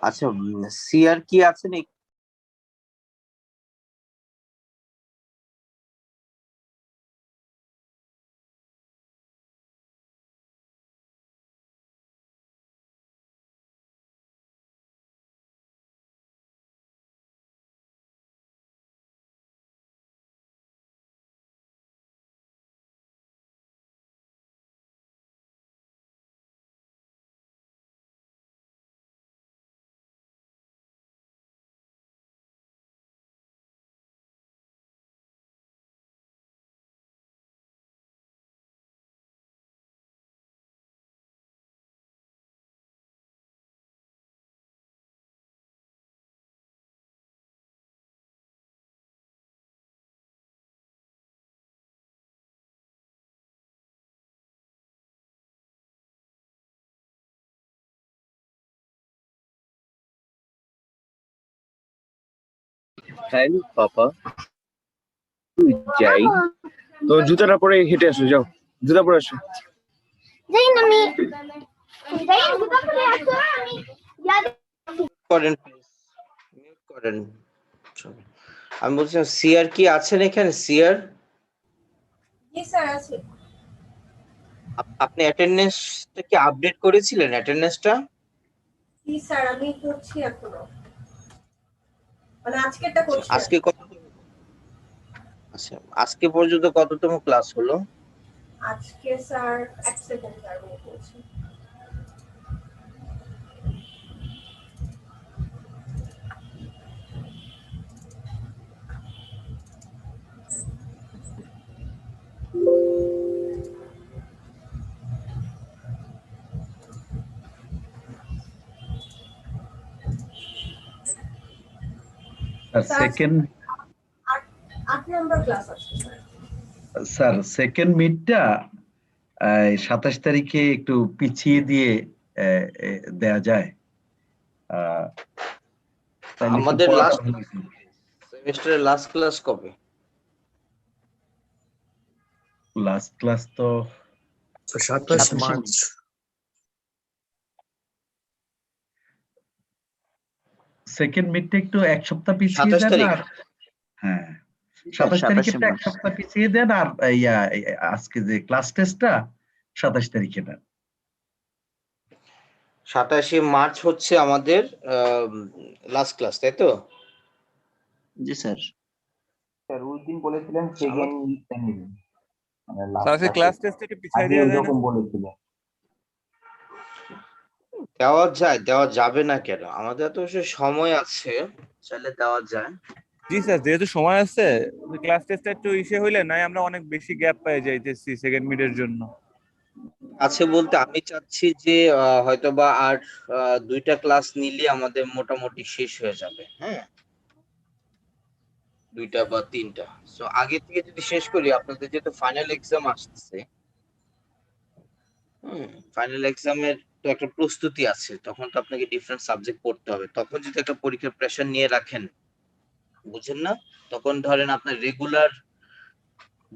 আচ্ছা, সিআর কি আছে নাকি? হ্যাঁ পাপা, যাই তো জুতাটা পরে হেঁটে আসো, যাও জুতা পরে আসো। যাই না আমি যাই জুতা পরে আসো আমি করেন মিউট করেন। আমি বলছিলাম সিআর কি আছেন এখানে? সিআর জি স্যার আছে। আপনি অ্যাটেন্ডেন্সটা কি আপডেট করেছিলেন? অ্যাটেন্ডেন্সটা জি স্যার আমি করছি এখনো, মানে আজকেরটা করছি। আজকে কত? আচ্ছা, আজকে পর্যন্ত কততম ক্লাস হলো? আজকে স্যার এক সেকেন্ড স্যার আমি বলছি। সেকেন্ড আট নাম্বার ক্লাস আছে স্যার সেকেন্ড মিডটা 27 তারিখে একটু পিছিয়ে দিয়ে দেয়া যায়? আমাদের লাস্ট সেমিস্টারের লাস্ট ক্লাস কবে? লাস্ট ক্লাস তো 27 মার্চ। সেকেন্ড মিডটা একটু এক সপ্তাহ পিছিয়ে 27 দেন। তারিখ। আর হ্যাঁ 27 তারিখে এক সপ্তাহ পিছিয়ে দেন। আর আজকে যে ক্লাস টেস্টটা 27 তারিখে দেন। 27 মার্চ হচ্ছে আমাদের লাস্ট ক্লাস, তাই তো? জি স্যার। স্যার ওই দিন বলেছিলেন সেকেন্ড নেবেন, মানে স্যার ক্লাস টেস্ট থেকে পিছিয়ে দেওয়া যায় না? এরকম বলেছিলেন। দেওয়া যাবে না কেন? আমাদের তো সময় আছে, চাইলে দেওয়া যায়। জি স্যার, যেহেতু সময় আছে ক্লাস টেস্টটা একটু ইসে হইলে নাই আমরা অনেক বেশি গ্যাপ পেয়ে যাইতেছি সেকেন্ড মিডের জন্য। আছে বলতে আমি চাচ্ছি যে হয়তোবা আর 2টা ক্লাস নিলে আমাদের মোটামুটি শেষ হয়ে যাবে। হ্যাঁ, 2টা বা 3টা। সো আগে থেকে যদি শেষ করি, আপনাদের যেহেতু ফাইনাল এক্সাম আসছে, ফাইনাল এক্সামের তো একটা প্রস্তুতি আছে, তখন তো আপনাকে ডিফারেন্ট সাবজেক্ট পড়তে হবে। তখন যদি একটা পরীক্ষার প্রেশার নিয়ে রাখেন, বুঝেন না, তখন ধরেন আপনার রেগুলার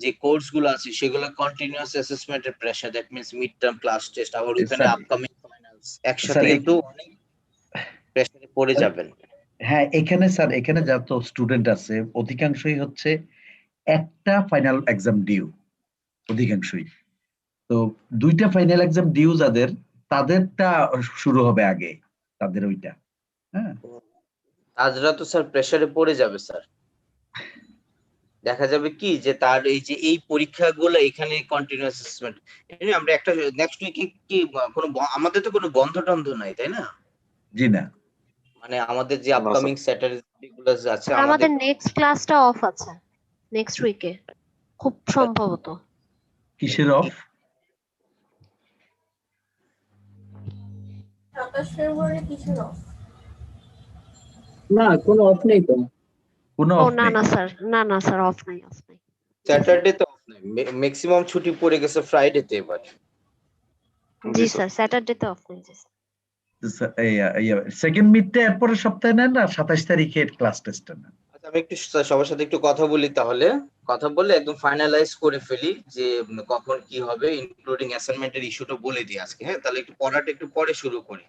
যে কোর্স গুলো আছে সেগুলো কন্টিনিউয়াস অ্যাসেসমেন্টের pressure, that means mid term class test, আবার ওখানে আপকামিং ফাইনালস একসাথে কিন্তু অনেক প্রেসারে পড়ে যাবেন। হ্যাঁ এখানে স্যার, এখানে যত স্টুডেন্ট আছে অধিকাংশই হচ্ছে একটা ফাইনাল এক্সাম ডিউ, অধিকাংশই। তো 2টা ফাইনাল এক্সাম ডিউ যাদের, তাদেরটা শুরু হবে আগে, তাদের ওইটা। হ্যাঁ আজরা তো স্যার প্রেসারে পড়ে যাবে স্যার। দেখা যাবে কি যে তার এই যে এই পরীক্ষাগুলো এখানে কন্টিনিউয়াস অ্যাসেসমেন্ট, আমরা একটা নেক্সট উইকে কি কোনো আমাদের তো কোনো বন্ধ টন্ধ নাই, তাই না? জি না, মানে আমাদের যে আপকামিং স্যাটারডে গুলো আছে, আমাদের নেক্সট ক্লাসটা অফ আছে নেক্সট উইকে খুব সম্ভবত। কিসের অফ? 27 ফেব্রুয়ারি কিসের অফ? না কোনো অফ নেই তো। কোনো ও অফ না নেই। না স্যার, না না স্যার, অফ নাই, অফ নাই। স্যাটারডে তো অফ নাই, ম্যাক্সিমাম ছুটি পড়ে গেছে ফ্রাইডে তে এবার। জি স্যার, স্যাটারডে তে অফ নাই। সেকেন্ড মিডটা এরপরের সপ্তাহে নেন আর 27 তারিখে ক্লাস টেস্টটা নেন। আচ্ছা, আমি একটু সবার সাথে একটু কথা বলি, তাহলে কথা বলে একদম ফাইনালাইজ করে ফেলি যে কখন কি হবে, ইনক্লুডিং অ্যাসাইনমেন্টের ইস্যুটা বলে দিই আজকে। হ্যাঁ, তাহলে একটু পড়াটা একটু পরে শুরু করি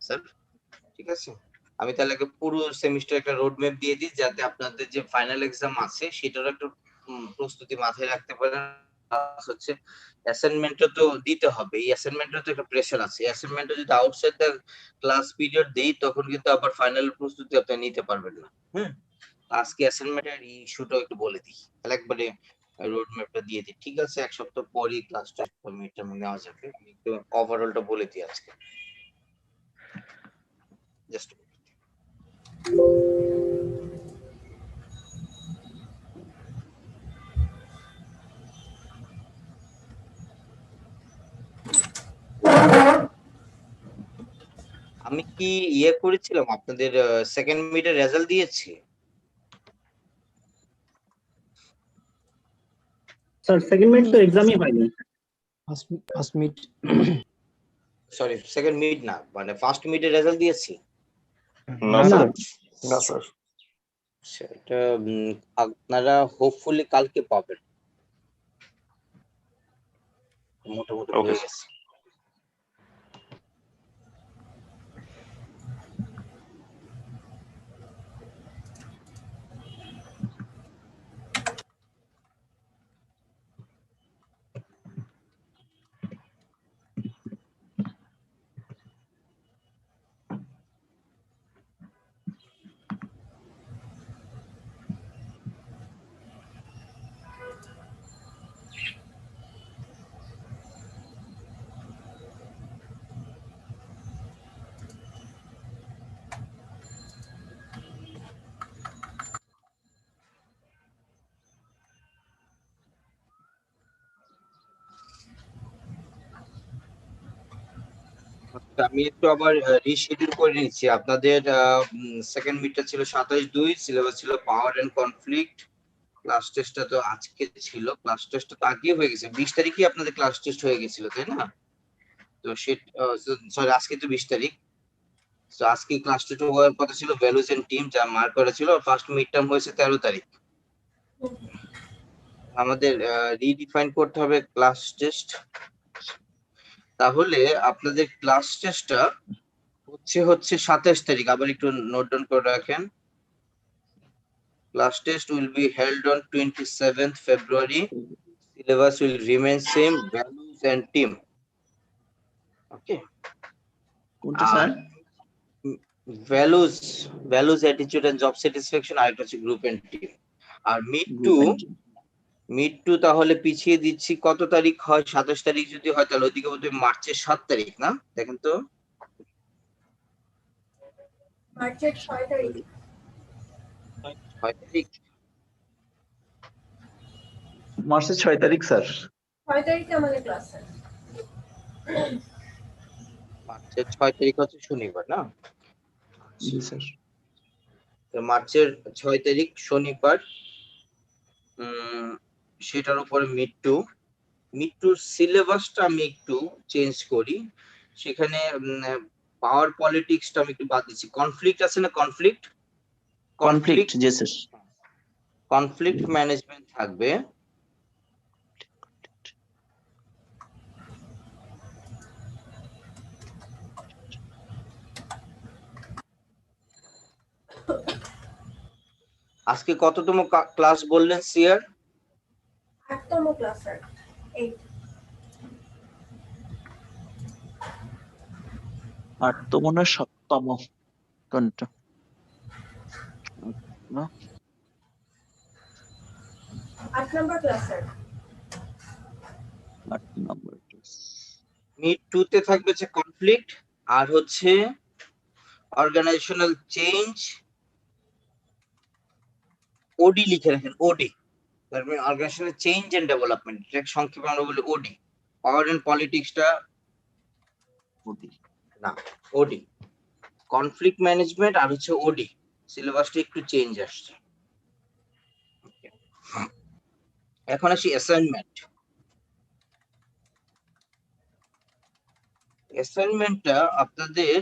স্যার। ঠিক আছে, আমি তাহলে একটা পুরো সেমিস্টার একটা রোড ম্যাপ দিয়ে দিই, যাতে আপনাদের যে ফাইনাল এক্সাম আছে সেটার একটা প্রস্তুতি মাথায় রাখতে পারেন। Plus হচ্ছে অ্যাসাইনমেন্টও তো দিতে হবে, এই অ্যাসাইনমেন্টের তো একটা প্রেশার আছে, অ্যাসাইনমেন্টও যদি আউটসাইড দ্য ক্লাস পিরিয়ড দেই তখন কিন্তু আবার ফাইনাল প্রস্তুতি আপনি নিতে পারবেন না। আজকে অ্যাসাইনমেন্টের ইস্যুটাও একটু বলে দিই, তাহলে একবারে রোড ম্যাপটা দিয়ে দিই। ঠিক আছে, এক সপ্তাহ পরই ক্লাসটা মিডটার্ম নেওয়া যাবে, আমি একটু ওভারঅলটা বলে দিই আজকে জাস্ট। আমি কি ইয়ে করেছিলাম আপনাদের সেকেন্ড মিডের রেজাল্ট দিয়েছি? স্যার সেকেন্ড মিড তো এক্সামই হয়নি। First meet. Sorry, second mid না, মানে ফার্স্ট মিডের রেজাল্ট দিয়েছি না না স্যার, No, sir. সেটা আপনারা হোপফুলি কালকে পাবেন, মোটামুটি হয়ে গেছে। আমি একটু আবার রিশিডিউল করে নিচ্ছি। আপনাদের সেকেন্ড মিডটা ছিল 27/2, সিলেবাস ছিল পাওয়ার এন্ড কনফ্লিক্ট। ক্লাস টেস্টটা তো আজকে ছিল, ক্লাস টেস্টটা তো আগে হয়ে গেছে, 20 তারিখে আপনাদের ক্লাস টেস্ট হয়ে গেছিল তাই না? তো সরি, আজকে তো 20 তারিখ। তো আজকে ক্লাস টেস্ট হওয়ার কথা ছিল ভ্যালুজ এন্ড টিম, যা মার্ক করা ছিল। ফার্স্ট মিড টার্ম হয়েছে 13 তারিখ। আমাদের রিডিফাইন করতে হবে ক্লাস টেস্ট। তাহলে আপনাদের ক্লাস টেস্টটা হচ্ছে 27 তারিখ, আবার একটু নোট ডাউন করে রাখেন। Class test will be held on 27th February. Syllabus will remain same, values and team. Okay. কোনটা sir? Values, attitude and job satisfaction, আর একটা হচ্ছে গ্রুপ এন্ড টিম। আর মিড টু তাহলে পিছিয়ে দিচ্ছি, কত তারিখ হয়? 27 তারিখ যদি হয় তাহলে ওদিকে বোধহয় মার্চের 7 তারিখ না? দেখেন তো, মার্চের 6 তারিখ। 6 তারিখ। মার্চের 6 তারিখ স্যার। 6 তারিখে আমাদের ক্লাস স্যার। মার্চের 6 তারিখ হচ্ছে শনিবার না? জি স্যার। তো মার্চের 6 তারিখ শনিবার, সেটার উপরে মিড টুর সিলেবাসটা আমি একটু চেঞ্জ করি। সেখানে পাওয়ার পলিটিক্সটা আমি একটু বাদ দিচ্ছি। কনফ্লিক্ট আছে না, কনফ্লিক্ট জি স্যার। কনফ্লিক্ট ম্যানেজমেন্ট থাকবে। আজকে কততম ক্লাস বললেন সিয়ার? 8তম ক্লাস স্যার। 8। 8তম না 7তম কোনটা? না 8 নম্বর ক্লাস স্যার। 8 নম্বর ক্লাস। মিড টু তে থাকবে যে কনফ্লিক্ট, আর হচ্ছে অর্গানাইজেশনাল চেঞ্জ। ওডি লিখে রাখেন, ওডি, তার মানে অর্গানাইজেশনাল চেঞ্জ এন্ড ডেভেলপমেন্ট, এটা সংক্ষেপে আমরা বলি ওডি। পাওয়ার এন্ড পলিটিক্সটা না, ওডি। কনফ্লিক্ট ম্যানেজমেন্ট আর হচ্ছে ওডি, সিলেবাসটা একটু চেঞ্জ আসছে। এখন আসি অ্যাসাইনমেন্ট। অ্যাসাইনমেন্টটা আপনাদের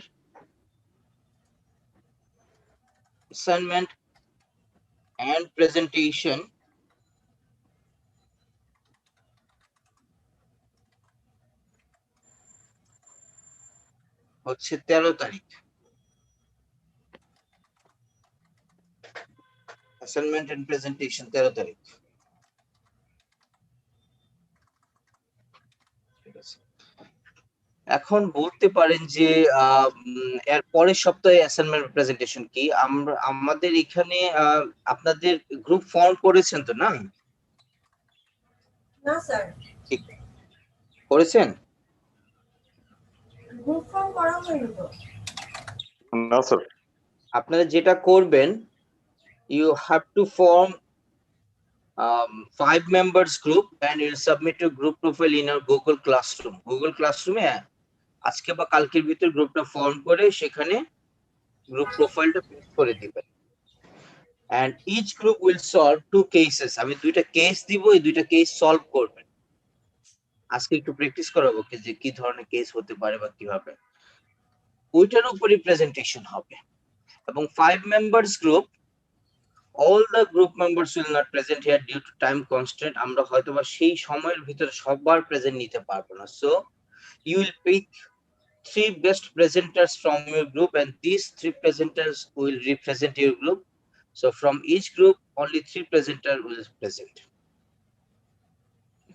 অ্যাসাইনমেন্ট এন্ড প্রেজেন্টেশন হচ্ছে 13 তারিখ। অ্যাসাইনমেন্ট এন্ড প্রেজেন্টেশন 13 তারিখ। ঠিক আছে, এখন বলতে পারেন যে এর পরের সপ্তাহে অ্যাসাইনমেন্ট প্রেজেন্টেশন কি? আমরা আমাদের এখানে আপনাদের গ্রুপ ফর্ম করেছেন তো, না? না স্যার, ঠিক করেছেন? গ্রুপ ফর্ম করা হয়নি তো। না স্যার। আপনারা যেটা করবেন, you have to form 5 members group and you'll submit your group profile in your Google Classroom. Google Classroom এ আজকে বা কালকের ভিতর গ্রুপটা ফর্ম করে সেখানে গ্রুপ প্রোফাইলটা পেস্ট করে দিবেন। and each group will solve 2 cases. আমি দুইটা কেস দিব, এই দুইটা কেস সলভ করবেন। আজকে একটু প্র্যাকটিস করাবো যে কি ধরনের কেস হতে পারে বা কিভাবে, ওইটার উপরই প্রেজেন্টেশন হবে। এবং 5 members group, all the group members will not present here due to time constraint. আমরা হয়তোবা সেই সময়ের ভিতরে সবার প্রেজেন্ট নিতে পারবো না, so you will pick 3 best presenters from your group and these 3 presenters will represent your group. So from each group only 3 presenters will present.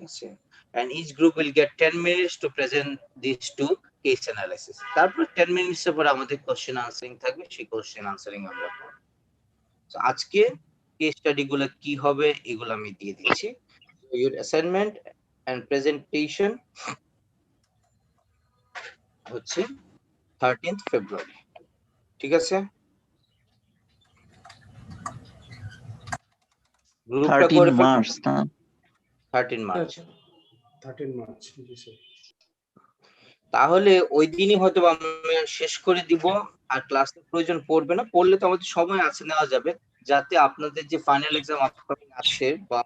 Okay. And each group will get 10 minutes to present these 2 case analysis. তারপর 10 minutes এর পর আমাদের question answering থাকবে, সেই question answering আমরা করব। তো আজকে কেস স্টাডি গুলো কি হবে এগুলো আমি দিয়ে দিচ্ছি। Your assignment and presentation হচ্ছে 13th February, ঠিক আছে? গ্রুপটা 13 করে মার্চ না? 13 মার্চ। 13 মার্চ, জি স্যার। তাহলে ওই দিনই হয়তো আমি শেষ করে দিব, আর ক্লাসের প্রয়োজন পড়বে না। পড়লে তো আমাদের সময় আছে, নেওয়া যাবে, যাতে আপনাদের যে ফাইনাল এক্সাম আপকামিং আছে বা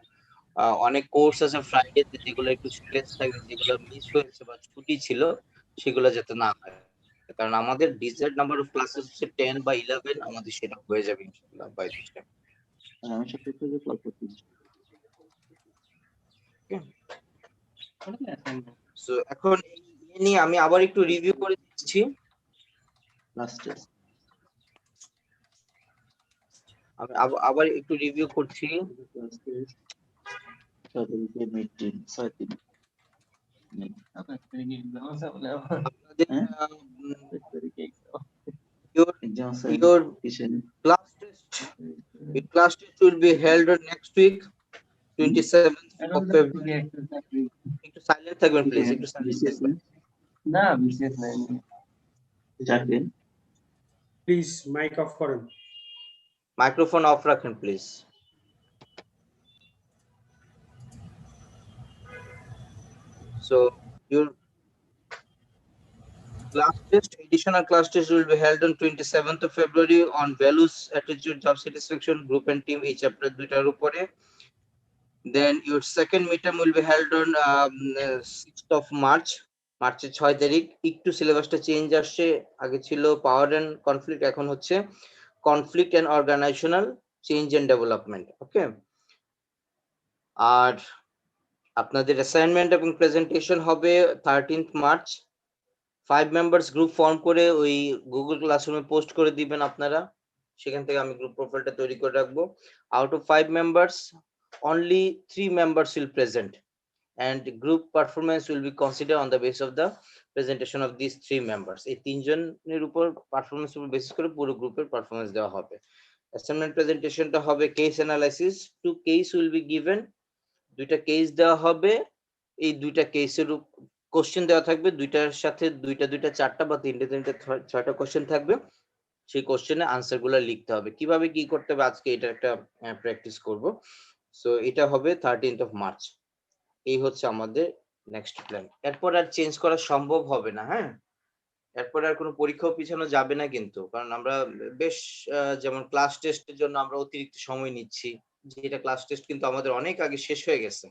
অনেক কোর্স আছে ফ্রাইডে যেগুলো একটু স্ট্রেস থাকে, যেগুলো মিস হয়েছে বা ছুটি ছিল, সেগুলো যাতে না হয়। কারণ আমাদের ডিজায়ার্ড নাম্বার অফ ক্লাসেস হচ্ছে 10 বা 11, আমাদের সেটা হয়ে যাবে ইনশাআল্লাহ বাই দিস টাইম। আমি সাথে সাথে কল করতেছি। সো এখন এই নিয়ে আমি আবার একটু রিভিউ করে দিচ্ছি। লাস্টে আমি আবার একটু রিভিউ করছি। মিটিং 6 আপনাদের your class test will be held on next week 27th of February. একটু সাইলেন্ট থাকবেন প্লিজ, একটু সাইলেন্ট থাকবেন। না বিশেষ নাই, যাবেন। প্লিজ মাইক অফ করেন। মাইক্রোফোন অফ রাখেন please. So your class test, additional class test will be held on 27th of February on values, attitude, job satisfaction, group and team, এই চ্যাপ্টার দুইটার উপরে। Then your second midterm will be held on 6th of March, মার্চের 6 তারিখ। একটু সিলেবাসটা change আসছে, আগে ছিল পাওয়ার এন্ড কনফ্লিক্ট, এখন হচ্ছে conflict and organisational change and development. Okay, আর আপনাদের অ্যাসাইনমেন্ট এবং প্রেজেন্টেশন হবে 13th March. 5 members group form করে ওই গুগল ক্লাসরুমে পোস্ট করে দিবেন আপনারা, সেখান থেকে আমি গ্রুপ প্রোফাইলটা তৈরি করে রাখবো। Out of 5 members only 3 members will present and group performance will be considered on the basis of the presentation of these 3 members. এই তিনজনের উপর পারফরম্যান্স উপর বেসিস করে পুরো গ্রুপের পারফরম্যান্স দেওয়া হবে। অ্যাসাইনমেন্ট প্রেজেন্টেশনটা হবে case analysis, 2 case will be given, দুইটা কেস দেওয়া হবে। এই দুইটা কেসের কোশ্চেন দেওয়া থাকবে, দুইটার সাথে দুইটা 4টা বা 3টে 6টা কোশ্চেন থাকবে। সেই কোশ্চেনে আনসার গুলো লিখতে হবে। কিভাবে কি করতে হবে আজকে এটা একটা প্র্যাকটিস করব। সো এটা হবে 13th of March। এই হচ্ছে আমাদের নেক্সট প্ল্যান। এরপর আর চেঞ্জ করা সম্ভব হবে না। হ্যাঁ, এরপর আর কোনো পরীক্ষাও পিছানো যাবে না কিন্তু, কারণ আমরা বেশ যেমন ক্লাস টেস্টের জন্য আমরা অতিরিক্ত সময় নিচ্ছি, যেটা ক্লাস টেস্ট কিন্তু আমাদের অনেক আগে শেষ হয়ে গেছে।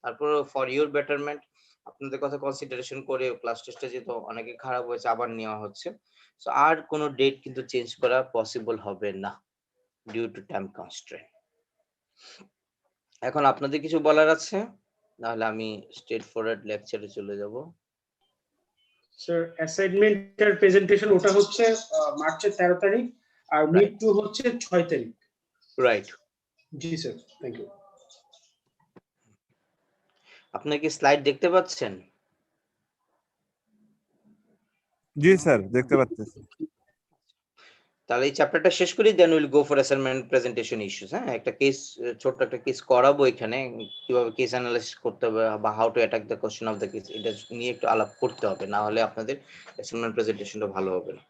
তারপর ফর ইউর বেটারমেন্ট, আপনাদের কথা কনসিডারেশন করে ক্লাস টেস্টে যেহেতু অনেকে খারাপ হয়েছে আবার নেওয়া হচ্ছে। সো আর কোনো ডেট কিন্তু চেঞ্জ করা পসিবল হবে না ডিউ টু টাইম কনস্ট্রেন্ট। এখন আপনাদের কিছু বলার আছে, নাহলে আমি স্ট্রেট ফরওয়ার্ড লেকচারে চলে যাব। স্যার অ্যাসাইনমেন্টের প্রেজেন্টেশন ওটা হচ্ছে মার্চের 13 তারিখ আর মিড টু হচ্ছে 6 তারিখ। রাইট, জি স্যার, থ্যাংক ইউ। আপনারা কি স্লাইড দেখতে পাচ্ছেন? জি স্যার, দেখতে পাচ্ছি। তাহলে এই চ্যাপ্টারটা শেষ করি, then will go for assignment presentation issues. হ্যাঁ, একটা কেস, ছোট্ট একটা কেস করাবো এখানে, কিভাবে কেস অ্যানালাইসিস করতে হবে বা how to attack the question of the case, এটা নিয়ে একটু আলাপ করতে হবে, না হলে আপনাদের অ্যাসাইনমেন্ট প্রেজেন্টেশনটা ভালো হবে না।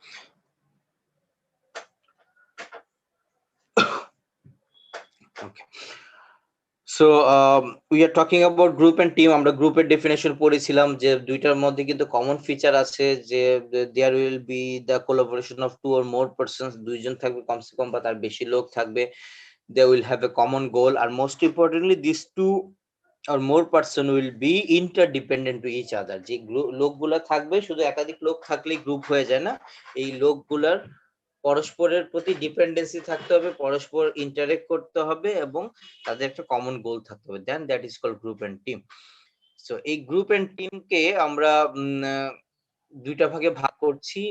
Okay, so we are talking about group and team. আমরা গ্রুপের ডেফিনেশন পড়েছিলাম যে দুইটার মধ্যে কিন্তু কমন ফিচার আছে, যে there will be the collaboration of two or more persons, দুইজন থাকবে কমসে কম বা তার বেশি লোক থাকবে। They will have a common goal, and most importantly these two or more person will be interdependent to each other. যে লোকগুলা থাকবে, শুধু একাধিক লোক থাকলেই গ্রুপ হয়ে যায় না, এই লোকগুলার পরস্পরের প্রতি ডিপেন্ডেন্সি থাকতে হবে, পরস্পর ইন্টারেক্ট করতে হবে এবং তাদের একটা কমন গোল থাকতে হবে, then that is called group and team. So এই গ্রুপ এন্ড টিমকে আমরা দুইটা ভাগে ভাগ করছি,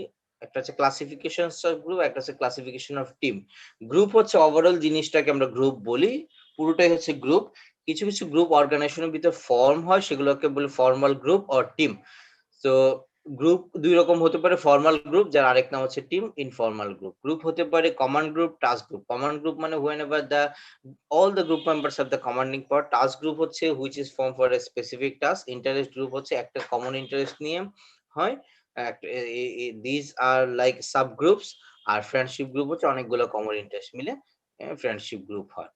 একটা হচ্ছে ক্লাসিফিকেশন অফ গ্রুপ, একটা হচ্ছে ক্লাসিফিকেশন অফ টিম। গ্রুপ হচ্ছে ওভারঅল জিনিসটাকে আমরা গ্রুপ বলি, পুরোটাই হচ্ছে গ্রুপ। কিছু কিছু গ্রুপ অর্গানাইজেশনের ভিতর ফর্ম হয়, সেগুলোকে বলি ফর্মাল গ্রুপ অর টিম। তো গ্রুপ দুই রকম হতে পারে, ফর্মাল গ্রুপ যার আরেক নাম হচ্ছে টিম, ইনফর্মাল গ্রুপ। গ্রুপ হতে পারে command group, task group. Command group মানে whenever the all the group members have the commanding power. Task group হচ্ছে which is formed for a specific task. Interest group হচ্ছে একটা common interest নিয়ে হয়, these are like sub groups. আর friendship group হচ্ছে অনেকগুলো common interest মিলে friendship group হয়।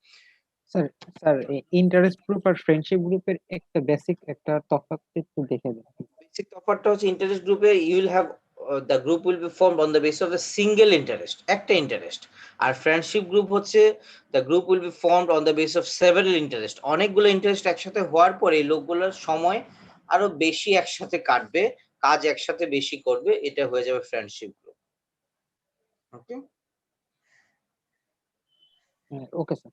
স্যার স্যার ইন্টারেস্ট গ্রুপ আর ফ্রেন্ডশিপ গ্রুপের একটা বেসিক একটা তফাৎ একটু দেখে দিন। বেসিক তফাৎটা হচ্ছে ইন্টারেস্ট গ্রুপে you will have the group will be formed on the basis of a single interest, একটা ইন্টারেস্ট। আর ফ্রেন্ডশিপ গ্রুপ হচ্ছে the group will be formed on the basis of several interest, অনেকগুলো interest একসাথে হওয়ার পরে এই লোকগুলোর সময় আরো বেশি একসাথে কাটবে, কাজ একসাথে বেশি করবে, এটা হয়ে যাবে friendship group. Okay, okay sir.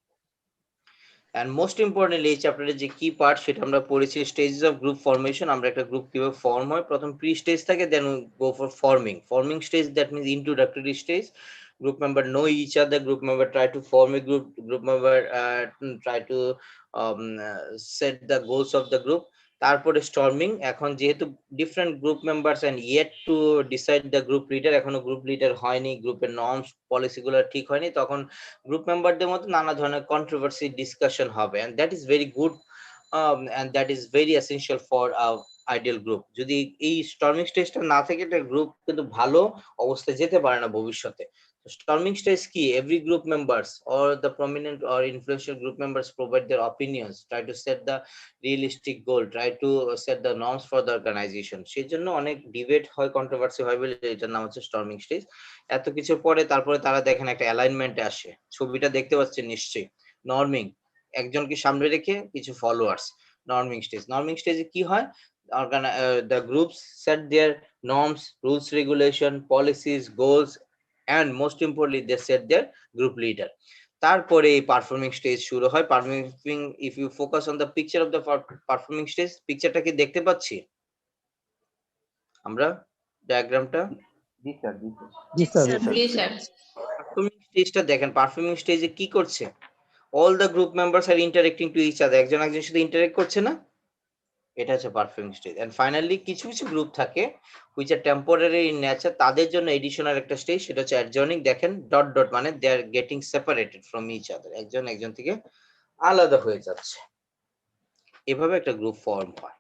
and most importantly এই চ্যাপ্টারের যে কি পার্ট সেটা আমরা পড়েছি, স্টেজেস অফ গ্রুপ ফরমেশন। আমরা একটা গ্রুপ কিভাবে ফর্ম হয়, প্রথম প্রি স্টেজ থাকে, then go for forming stage, that means introductory stage. Group member know each other, group member try to form a group member try to set the goals of the group. তারপরে storming, এখন যেহেতু different group members and yet to decide the group leader, এখনো group leader হয়নি, গ্রুপের norms পলিসিগুলো ঠিক হয়নি, তখন group মেম্বারদের মধ্যে নানা ধরনের কন্ট্রোভার্সি ডিসকাশন হবে, and that is very good and that is very essential for ideal group. যদি এই স্টর্মিং স্টেজটা না থাকে, একটা গ্রুপ কিন্তু ভালো অবস্থায় যেতে পারে না ভবিষ্যতে। Storming stage key, every group members or the prominent or influential group members provide their opinions, try to set the realistic goal, try to set the norms for the organization. সেই জন্য অনেক ডিবেট হয়, controversy হয় বলে এটার নাম হচ্ছে storming stage. এত কিছু পরে তারপরে তারা দেখেন একটা অ্যালাইনমেন্টে আসে, ছবিটা দেখতে পাচ্ছেন নিশ্চয়ই। নর্মিং, একজনকে সামনে রেখে কিছু ফলোয়ার্স, নর্মিং স্টেজে কি হয়, the groups set their norms, rules, regulation, policies, goals, and most importantly they set their group leader. তারপরে এই পারফর্মিং স্টেজ শুরু হয়। Performing, if you focus on the picture of the performing stage, পিকচারটা কি দেখতে পাচ্ছি আমরা, ডায়াগ্রামটা? জি স্যার, জি স্যার। পারফর্মিং স্টেজটা দেখেন, পারফর্মিং স্টেজে কি করছে, all the group members are interacting to each other, একজন একজনের সাথে ইন্টারেক্ট করছে না, এটা হচ্ছে পারফর্মিং স্টেজ। এন্ড ফাইনালি কিছু কিছু গ্রুপ থাকে which are temporary in nature, তাদের জন্য এডিশনাল একটা স্টেজ, সেটা হচ্ছে অ্যাডজয়নিং। দেখেন ডট ডট মানে they are getting separated from each other, একজন একজন থেকে আলাদা হয়ে যাচ্ছে, এভাবে একটা গ্রুপ ফর্ম হয়।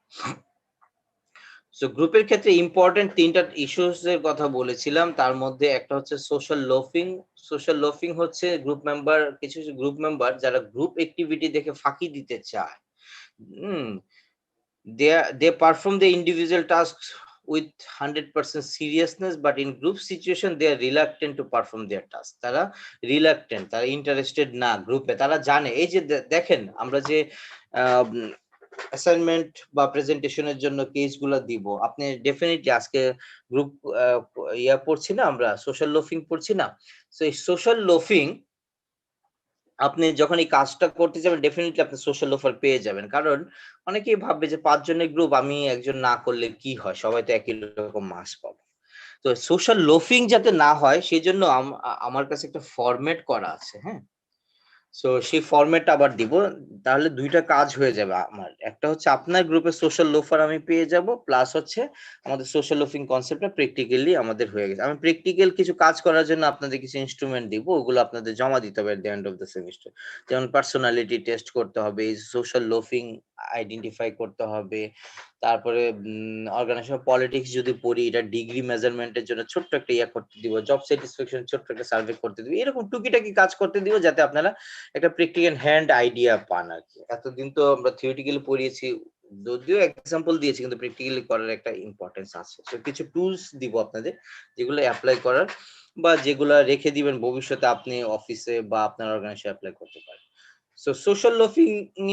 সো গ্রুপের ক্ষেত্রে ইম্পর্টেন্ট তিনটা ইস্যুস এর কথা বলেছিলাম, তার মধ্যে একটা হচ্ছে সোশ্যাল লোফিং। সোশ্যাল লোফিং হচ্ছে গ্রুপ মেম্বার, কিছু কিছু গ্রুপ মেম্বার যারা গ্রুপ অ্যাক্টিভিটি দেখে ফাঁকি দিতে চায়, they perform the individual tasks with 100% seriousness, but in group situation they are reluctant to perform their task. তারা reluctant, তারা ইন্টারেস্টেড না গ্রুপে। তারা জানে, এই যে দেখেন আমরা যে অ্যাসাইনমেন্ট বা প্রেজেন্টেশনের জন্য কেসগুলো দিব, আপনি ডেফিনেটলি আজকে গ্রুপ পড়ছি না, আমরা সোশ্যাল লোফিং পড়ছি না। সো এই সোশ্যাল লোফিং আপনি যখন এই কাজটা করতে যাবেন, ডেফিনেটলি আপনি সোশ্যাল লোফার পেয়ে যাবেন। কারণ অনেকেই ভাববে যে 5 জনের গ্রুপ, আমি একজন না করলে কি হয়, সবাই তো একই রকম মার্কস পাবো। তো সোশ্যাল লোফিং যাতে না হয় সেই জন্য আমার কাছে একটা ফরম্যাট করা আছে। হ্যাঁ, সো সেই ফরম্যাটটা আবার দিব, তাহলে দুইটা কাজ হয়ে যাবে আমার। একটা হচ্ছে আপনার গ্রুপে সোশ্যাল লোফার আমি পেয়ে যাব, প্লাস হচ্ছে আমাদের সোশ্যাল লোফিং কনসেপ্টটা প্র্যাকটিক্যালি আমাদের হয়ে গেছে। আমি প্র্যাকটিক্যাল কিছু কাজ করার জন্য আপনাদের কিছু ইনস্ট্রুমেন্ট দিব, ওগুলো আপনাদের জমা দিতে হবে at the end of the semester. যেমন পার্সোনালিটি টেস্ট করতে হবে, সোশ্যাল লোফিং আইডেন্টিফাই করতে হবে, তারপরে অর্গানাইজেশন পলিটিক্স যদি পড়ি এটা ডিগ্রি মেজারমেন্টের জন্য ছোট্ট একটা ইয়া করতে দিব, জব স্যাটিসফ্যাকশন ছোট্ট একটা সার্ভে করতে দিব, এরকম টুকিটাকি কাজ করতে দিব যাতে আপনারা একটা প্র্যাকটিক্যাল হ্যান্ড আইডিয়া পান আর কি। এতদিন তো আমরা থিওরিটিক্যালি পড়িয়েছি, যদিও এক্সাম্পল দিয়েছি, কিন্তু প্র্যাকটিক্যালি করার একটা ইম্পর্টেন্স আছে। তো কিছু টুলস দিব আপনাদের যেগুলো অ্যাপ্লাই করার বা যেগুলো রেখে দিবেন ভবিষ্যতে আপনি অফিসে বা আপনার অর্গানাইজেশনে অ্যাপ্লাই করতে পারেন। সো সোশ্যাল লোফিং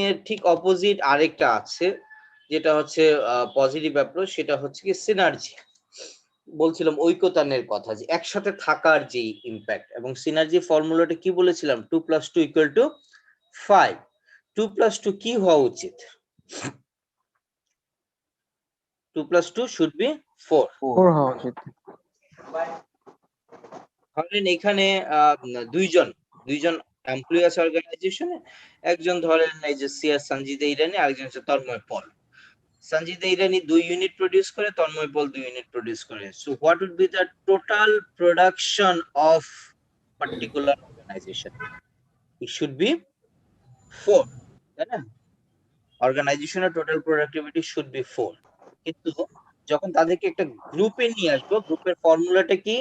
এর ঠিক অপোজিট আরেকটা আছে যেটা হচ্ছে পজিটিভ অ্যাপ্রোচ, সেটা হচ্ছে কি সিনার্জি। বলছিলাম ঐকতানের কথা, যে একসাথে থাকার যে ইম্প্যাক্ট, এবং সিনার্জি ফর্মুলাটা কি বলেছিলাম, 2 + 2 = 5। 2 + 2 কি হওয়া উচিত? 2 + 2 শুড বি 4। 4 হওয়া উচিত। ধরেন এখানে দুইজন এমপ্লয়ি আছে অর্গানাইজেশনে, একজন ধরেন এই যে সিআর সঞ্জিদা ইরানি, আরেকজন হচ্ছে তন্ময় পল। সঞ্জিদা ইরানি 2 ইউনিট প্রডিউস করে, তন্ময় পল 2 ইউনিট প্রডিউস করে। So what would be the total production of particular organisation? It should be 4, তাই না? অর্গানাইজেশনের টোটাল প্রোডাক্টিভিটি শুড বি 4। কিন্তু যখন তাদেরকে একটা গ্রুপে নিয়ে আসবো, গ্রুপের ফর্মুলাটা কি?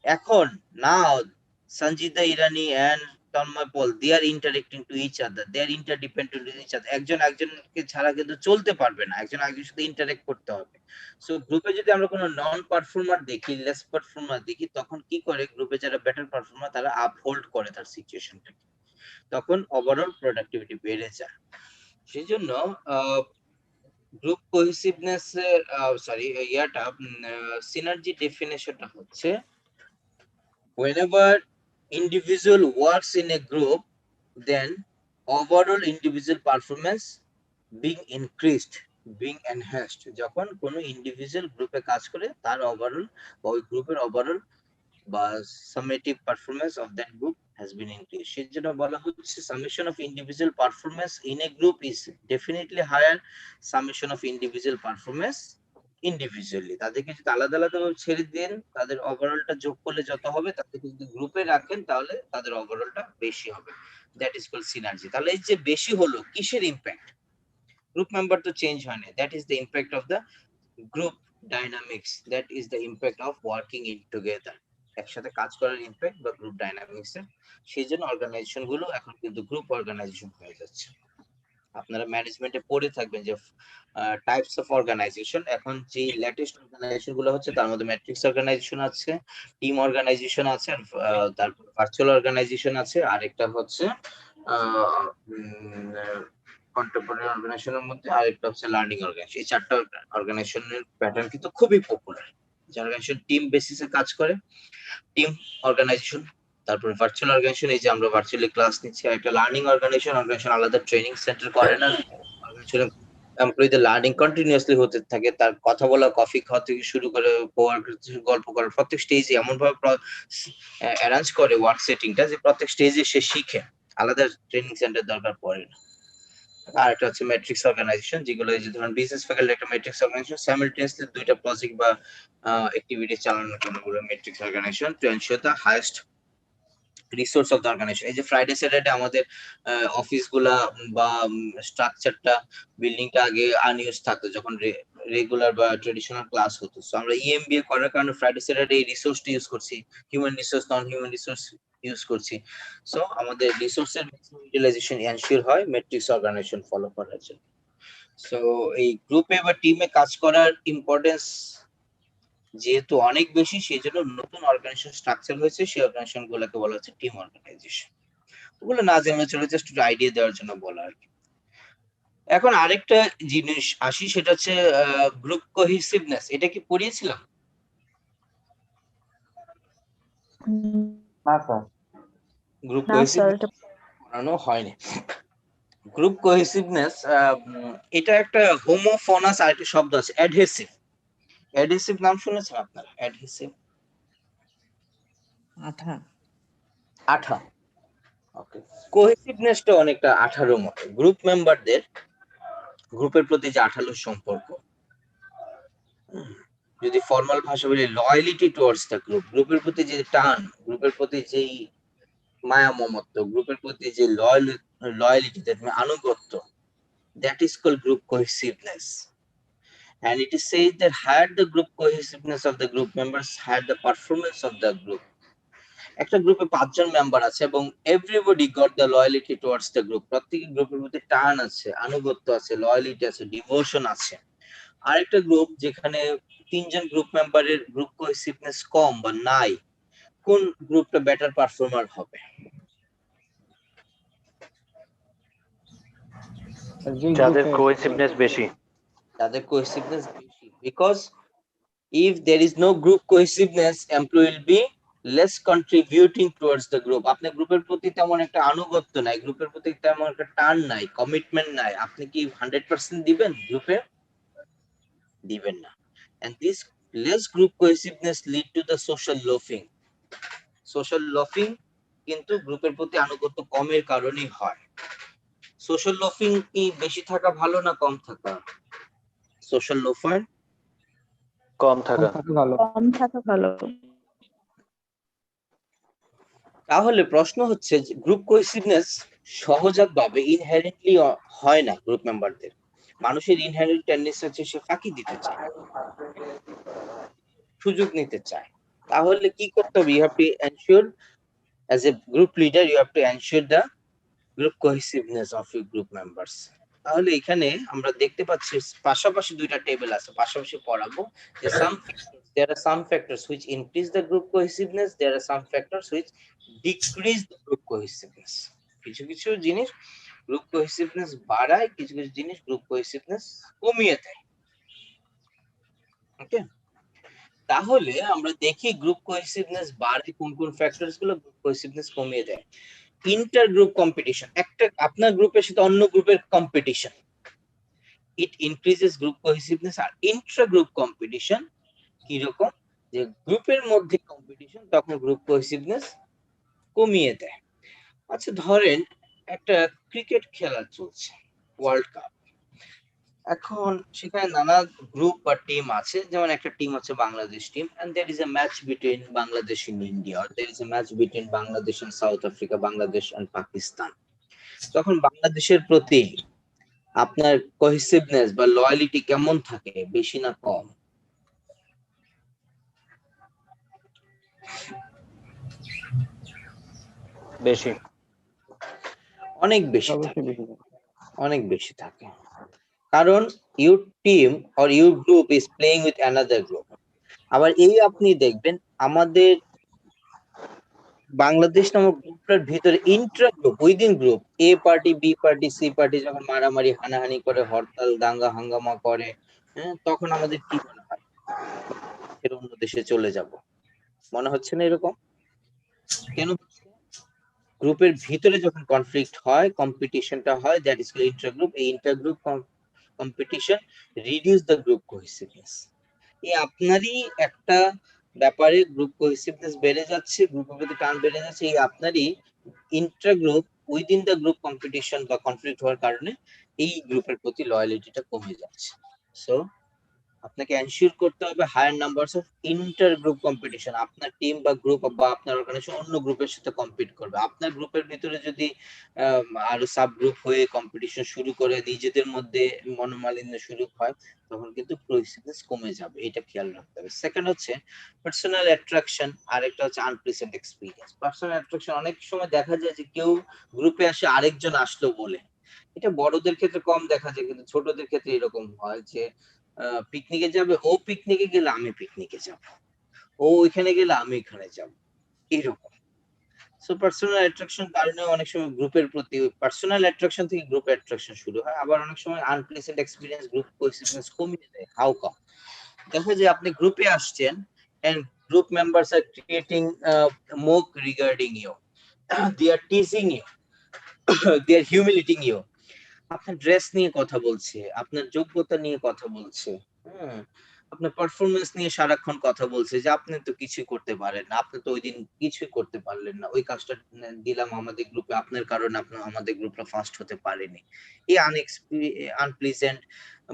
এখন now Sanjida Irani and Tanmoy Paul, they are interacting to each other, they are interdependent to each other. একজন একজনকে ছাড়া কিন্তু চলতে পারবে না, একজন একজনের সাথে ইন্টারেক্ট করতে হবে। সো গ্রুপে যদি আমরা কোনো নন পারফর্মার দেখি, লেস পারফর্মার দেখি, তখন কি করে গ্রুপে যারা বেটার পারফর্মার তারা আপহোল্ড করে তার সিচুয়েশনটাকে, তখন ওভারঅল প্রোডাক্টিভিটি বেড়ে যায়। সেই জন্য গ্রুপ কোহেসিভনেস এর সিনার্জি ডেফিনেশনটা হচ্ছে whenever individual works in a group, then overall individual performance being increased, being enhanced. যখন কোনো ইন্ডিভিজুয়াল গ্রুপে কাজ করে তার ওভারঅল বা ওই গ্রুপের ওভারঅল বা summative performance of that group has been increased. সেই জন্য বলা হচ্ছে summation of individual performance in a group is definitely higher summation of individual performance individually. তাদেরকে যদি আলাদা আলাদা ভাবে ছেড়ে দেন, তাদের ওভারঅলটা যোগ করলে যত হবে, তাদেরকে যদি গ্রুপে রাখেন তাহলে তাদের ওভারঅলটা বেশি হবে। That is called synergy. তাহলে এই যে বেশি হলো, কিসের ইম্প্যাক্ট? গ্রুপ মেম্বার তো চেঞ্জ হয় না, that is the impact of the group dynamics, that is the impact of working in together, একসাথে কাজ করার ইম্প্যাক্ট বা গ্রুপ ডাইনামিক্স এর। সেই জন্য অর্গানাইজেশন গুলো এখন কিন্তু গ্রুপ অর্গানাইজেশন হয়ে যাচ্ছে। আপনারা ম্যানেজমেন্টে পড়ে থাকবেন যে টাইপস অফ অর্গানাইজেশন। এখন যে লেটেস্ট অর্গানাইজেশন গুলো হচ্ছে তার মধ্যে ম্যাট্রিক্স অর্গানাইজেশন আছে, টিম অর্গানাইজেশন আছে, তারপর ভার্চুয়াল অর্গানাইজেশন আছে, আরেকটা হচ্ছে কন্টেম্পোরারি অর্গানাইজেশনের মধ্যে আরেকটা হচ্ছে লার্নিং অর্গানাইজেশন। এই চারটা অর্গানাইজেশনের প্যাটার্ন কিন্তু খুবই পপুলার। যে অর্গানাইজেশন টিম বেসিসে কাজ করে, টিম অর্গানাইজেশন, তারপর ভার্চুয়াল অর্গানাইজেশন, এই যে আমরা ভার্চুয়ালি ক্লাস নিচ্ছি, আর একটা লার্নিং অর্গানাইজেশন আলাদা ট্রেনিং সেন্টার করে না, অর্গানাইজেশন এমপ্লয়ীদের লার্নিং কন্টিনিউয়াসলি হতে থাকে, তার কথা বলা, কফি খাওয়া থেকে শুরু করে গল্প করার প্রত্যেক স্টেজে এমন ভাবে অ্যারেঞ্জ করে ওয়ার্ক সেটিংটা যে প্রত্যেক স্টেজে সে শিখে, আলাদা ট্রেনিং সেন্টার দরকার পড়ে না। আর একটা হচ্ছে ম্যাট্রিক্স অর্গানাইজেশন, যেগুলো এই যে ধরুন বিজনেস ফ্যাকাল্টি একটা ম্যাট্রিক্স অর্গানাইজেশন, সাইমালটেনিয়াসলি দুইটা প্রজেক্ট বা অ্যাক্টিভিটি চালানোর জন্য গুলো matrix organization to ensure the highest resource of the organization. এই যে ফ্রাইডে স্যাটারডে আমাদের অফিসগুলা বা স্ট্রাকচারটা, বিল্ডিংটা আগে আনইউজ থাকতো যখন রেগুলার বা ট্রেডিশনাল ক্লাস হতো। সো আমরা ইএমবিএ করার কারণে ফ্রাইডে স্যাটারডে এই রিসোর্সটা ইউজ করছি, হিউম্যান রিসোর্স, নন হিউম্যান রিসোর্স ইউজ করছি। সো আমাদের রিসোর্সের ইউটিলাইজেশন এনশিওর হয় ম্যাট্রিক্স অর্গানাইজেশন ফলো করার জন্য। সো এই গ্রুপে বা টিমে কাজ করার ইম্পর্টেন্স যেহেতু অনেক বেশি, সেই জন্য নতুন অর্গানাইজেশন স্ট্রাকচার হয়েছে, সেই অর্গানাইজেশন গুলোকে বলা হচ্ছে টিম অর্গানাইজেশন। ওগুলো না জেনে চলে, জাস্ট একটু আইডিয়া দেওয়ার জন্য বলা আর কি। এখন আরেকটা জিনিস আসি, সেটা হচ্ছে গ্রুপ কোহেসিভনেস। এটা কি পড়িয়েছিলাম? না স্যার। গ্রুপ কোহেসিভনেস পড়ানো হয়নি। গ্রুপ কোহেসিভনেস এটা একটা হোমোফোনাস আরেকটা শব্দ আছে, অ্যাডহেসিভ। অ্যাডহেসিভ নাম শুনেছেন আপনারা? অ্যাডহেসিভ, আঠা। ওকে, কোহেসিভনেসটা অনেকটা 18 মতো। গ্রুপ মেম্বারদের গ্রুপের প্রতি যে 18 সম্পর্ক, যদি ফর্মাল ভাষা বলি লয়ালিটি টুয়ার্ডস দ্য গ্রুপ, গ্রুপের প্রতি যে টান, গ্রুপের প্রতি যেই মায়া মমত্ব, গ্রুপের প্রতি যে লয়ালিটি, আনুগত্য, that is called group cohesiveness. And it is said that higher the group cohesiveness of the group members, higher the performance of the group. একটা গ্রুপে 5 জন মেম্বার আছে এবং everybody got the loyalty towards the group, প্রত্যেক গ্রুপের মধ্যে টান আছে, আনুগত্য আছে, লয়ালিটি আছে, ডিভোশন আছে। আরেকটা গ্রুপ যেখানে 3 জন গ্রুপ মেম্বারের গ্রুপ কোহেসিভনেস কম বা নাই, কোন গ্রুপটা বেটার পারফর্মার হবে? যাদের কোহেসিভনেস বেশি। তাদের কোহেসিভনেস বেশি, because if there is no group cohesiveness, employee will be less contributing towards the group. আপনার গ্রুপের প্রতি তেমন একটা আনুগত্য নাই, গ্রুপের প্রতি তেমন একটা টান নাই, কমিটমেন্ট নাই, আপনি কি 100% দিবেন গ্রুপে? দিবেন না। and this less group cohesiveness lead to the social loafing. social loafing কিন্তু গ্রুপের প্রতি আনুগত্য কমের কারণেই হয়। social loafing কি বেশি থাকা ভালো না কম থাকা? social loafer কম থাকা। কম থাকা ভালো। তাহলে প্রশ্ন হচ্ছে যে গ্রুপ কোহেসিভনেস সহজাতভাবে ইনহেরেন্টলি হয় না গ্রুপ মেম্বারদের। মানুষের ইনহেরেন্ট টেন্ডেন্সি হচ্ছে সে ফাঁকি দিতে চায়, সুযোগ নিতে চায়। তাহলে কি করতে হবে? You have to ensure as a group leader, you have to ensure the group cohesiveness of your group members. তাহলে এখানে আমরা দেখতে পাচ্ছি পাশাপাশি দুইটা টেবিল আছে, পাশাপাশি পড়াবো যে there are some factors which increase the group cohesiveness, there are some factors which decrease the group cohesiveness. কিছু কিছু জিনিস গ্রুপ কোহেসিভনেস বাড়ায়, কিছু কিছু জিনিস গ্রুপ কোহেসিভনেস কমিয়ে দেয়। ওকে, তাহলে আমরা দেখি গ্রুপ কোহেসিভনেস বাড়ে কোন কোন ফ্যাক্টরস গুলো, গ্রুপ কোহেসিভনেস কমিয়ে দেয়। ইন্টার গ্রুপ কম্পিটিশন, একটা আপনার গ্রুপের সাথে অন্য গ্রুপের competition, it increases group cohesiveness. আর ইন্ট্রা গ্রুপ কম্পিটিশন কি রকম? যে গ্রুপের মধ্যে কম্পিটিশন, তখন গ্রুপ কোহেসিভনেস কমিয়ে দেয়। আচ্ছা, ধরেন একটা ক্রিকেট খেলা চলছে, ওয়ার্ল্ড কাপ। এখন সেখানে নানা গ্রুপ বা টিম আছে, যেমন একটা টিম আছে Bangladesh team, and there is a match between Bangladesh and India, or there is a match between Bangladesh and South Africa, Bangladesh and Pakistan. তখন বাংলাদেশের প্রতি আপনার কোহেসিভনেস বা লয়ালিটি কেমন থাকে, বেশি না কম? বেশি। অনেক বেশি থাকে, অবশ্যই বেশি। অনেক বেশি থাকে। কারণ your team or your group is playing with another group. আবার এই আপনি দেখবেন আমাদের বাংলাদেশ নামক গ্রুপটার ভিতরে intra group, within group, A party, B party, C party যখন মারামারি, হানাহানি করে, হরতাল, দাঙ্গা হাঙ্গামা করে, হ্যাঁ, তখন আমাদের কি মনে হয়? এর অন্য দেশে চলে যাব, মনে হচ্ছে না এরকম? কেন? গ্রুপের ভিতরে যখন কনফ্লিক্ট হয়, কম্পিটিশনটা হয়, that is called inter group. এই inter group competition reduce the group cohesiveness. এই আপনারই একটা ব্যাপারে গ্রুপ কোহেসিভনেস বেড়ে যাচ্ছে, গ্রুপের প্রতি টান বেড়ে যাচ্ছে, এই আপনারই inter group within the group competition বা কনফ্লিক্ট হওয়ার কারণে এই গ্রুপের প্রতি লয়ালিটিটা কমে যাচ্ছে। সো আপনাকে এনশিওর করতে হবে higher numbers of inter group competition. আপনার টিম বা গ্রুপ বা আপনার অর্গানাইজেশন অন্য গ্রুপের সাথে কম্পিট করবে। আপনার গ্রুপের ভিতরে যদি আরো সাব গ্রুপ হয়ে কম্পিটিশন শুরু করে, নিজেদের মধ্যে মনোমালিন্য শুরু হয়, তখন কিন্তু কোহেসিভনেস কমে যাবে, এটা খেয়াল রাখতে হবে। সেকেন্ড হচ্ছে পার্সোনাল অ্যাট্রাকশন, আর একটা হচ্ছে আনপ্রেজেন্ট এক্সপেরিয়েন্স। পার্সোনাল অ্যাট্রাকশন অনেক সময় দেখা যায় যে কেউ গ্রুপে আসে আরেকজন আসলো বলে, এটা বড়দের ক্ষেত্রে কম দেখা যায়, কিন্তু ছোটদের ক্ষেত্রে এরকম হয় যে পিকনিকে যাবে, ও পিকনিকে গেলে আমি পিকনিকে যাব, ও ওইখানে গেলে আমি এখানে যাব, এরকম। সো পার্সোনাল অ্যাট্রাকশন কারণে অনেক সময় গ্রুপের প্রতি, পার্সোনাল অ্যাট্রাকশন থেকে গ্রুপ অ্যাট্রাকশন শুরু হয়। আবার অনেক সময় আনপ্লেজেন্ট এক্সপেরিয়েন্স গ্রুপ কোহেসিভনেস কমিয়ে দেয়। How come? দেখা যায় আপনি গ্রুপে আসছেন and group members are creating mock regarding you, they are teasing you, they are humiliating you, আপনার ড্রেস নিয়ে কথা বলছে, আপনার যোগ্যতা নিয়ে কথা বলছে, আপনার পারফরমেন্স নিয়ে সারাক্ষণ কথা বলছে যে আপনি তো কিছুই করতে পারেন না, আপনি তো ওই দিন কিছুই করতে পারলেন না, ওই কাজটা দিলাম আমাদের গ্রুপে, আপনার কারণে আমাদের গ্রুপটা ফার্স্ট হতে পারেনি। এই আনপ্লিজেন্ট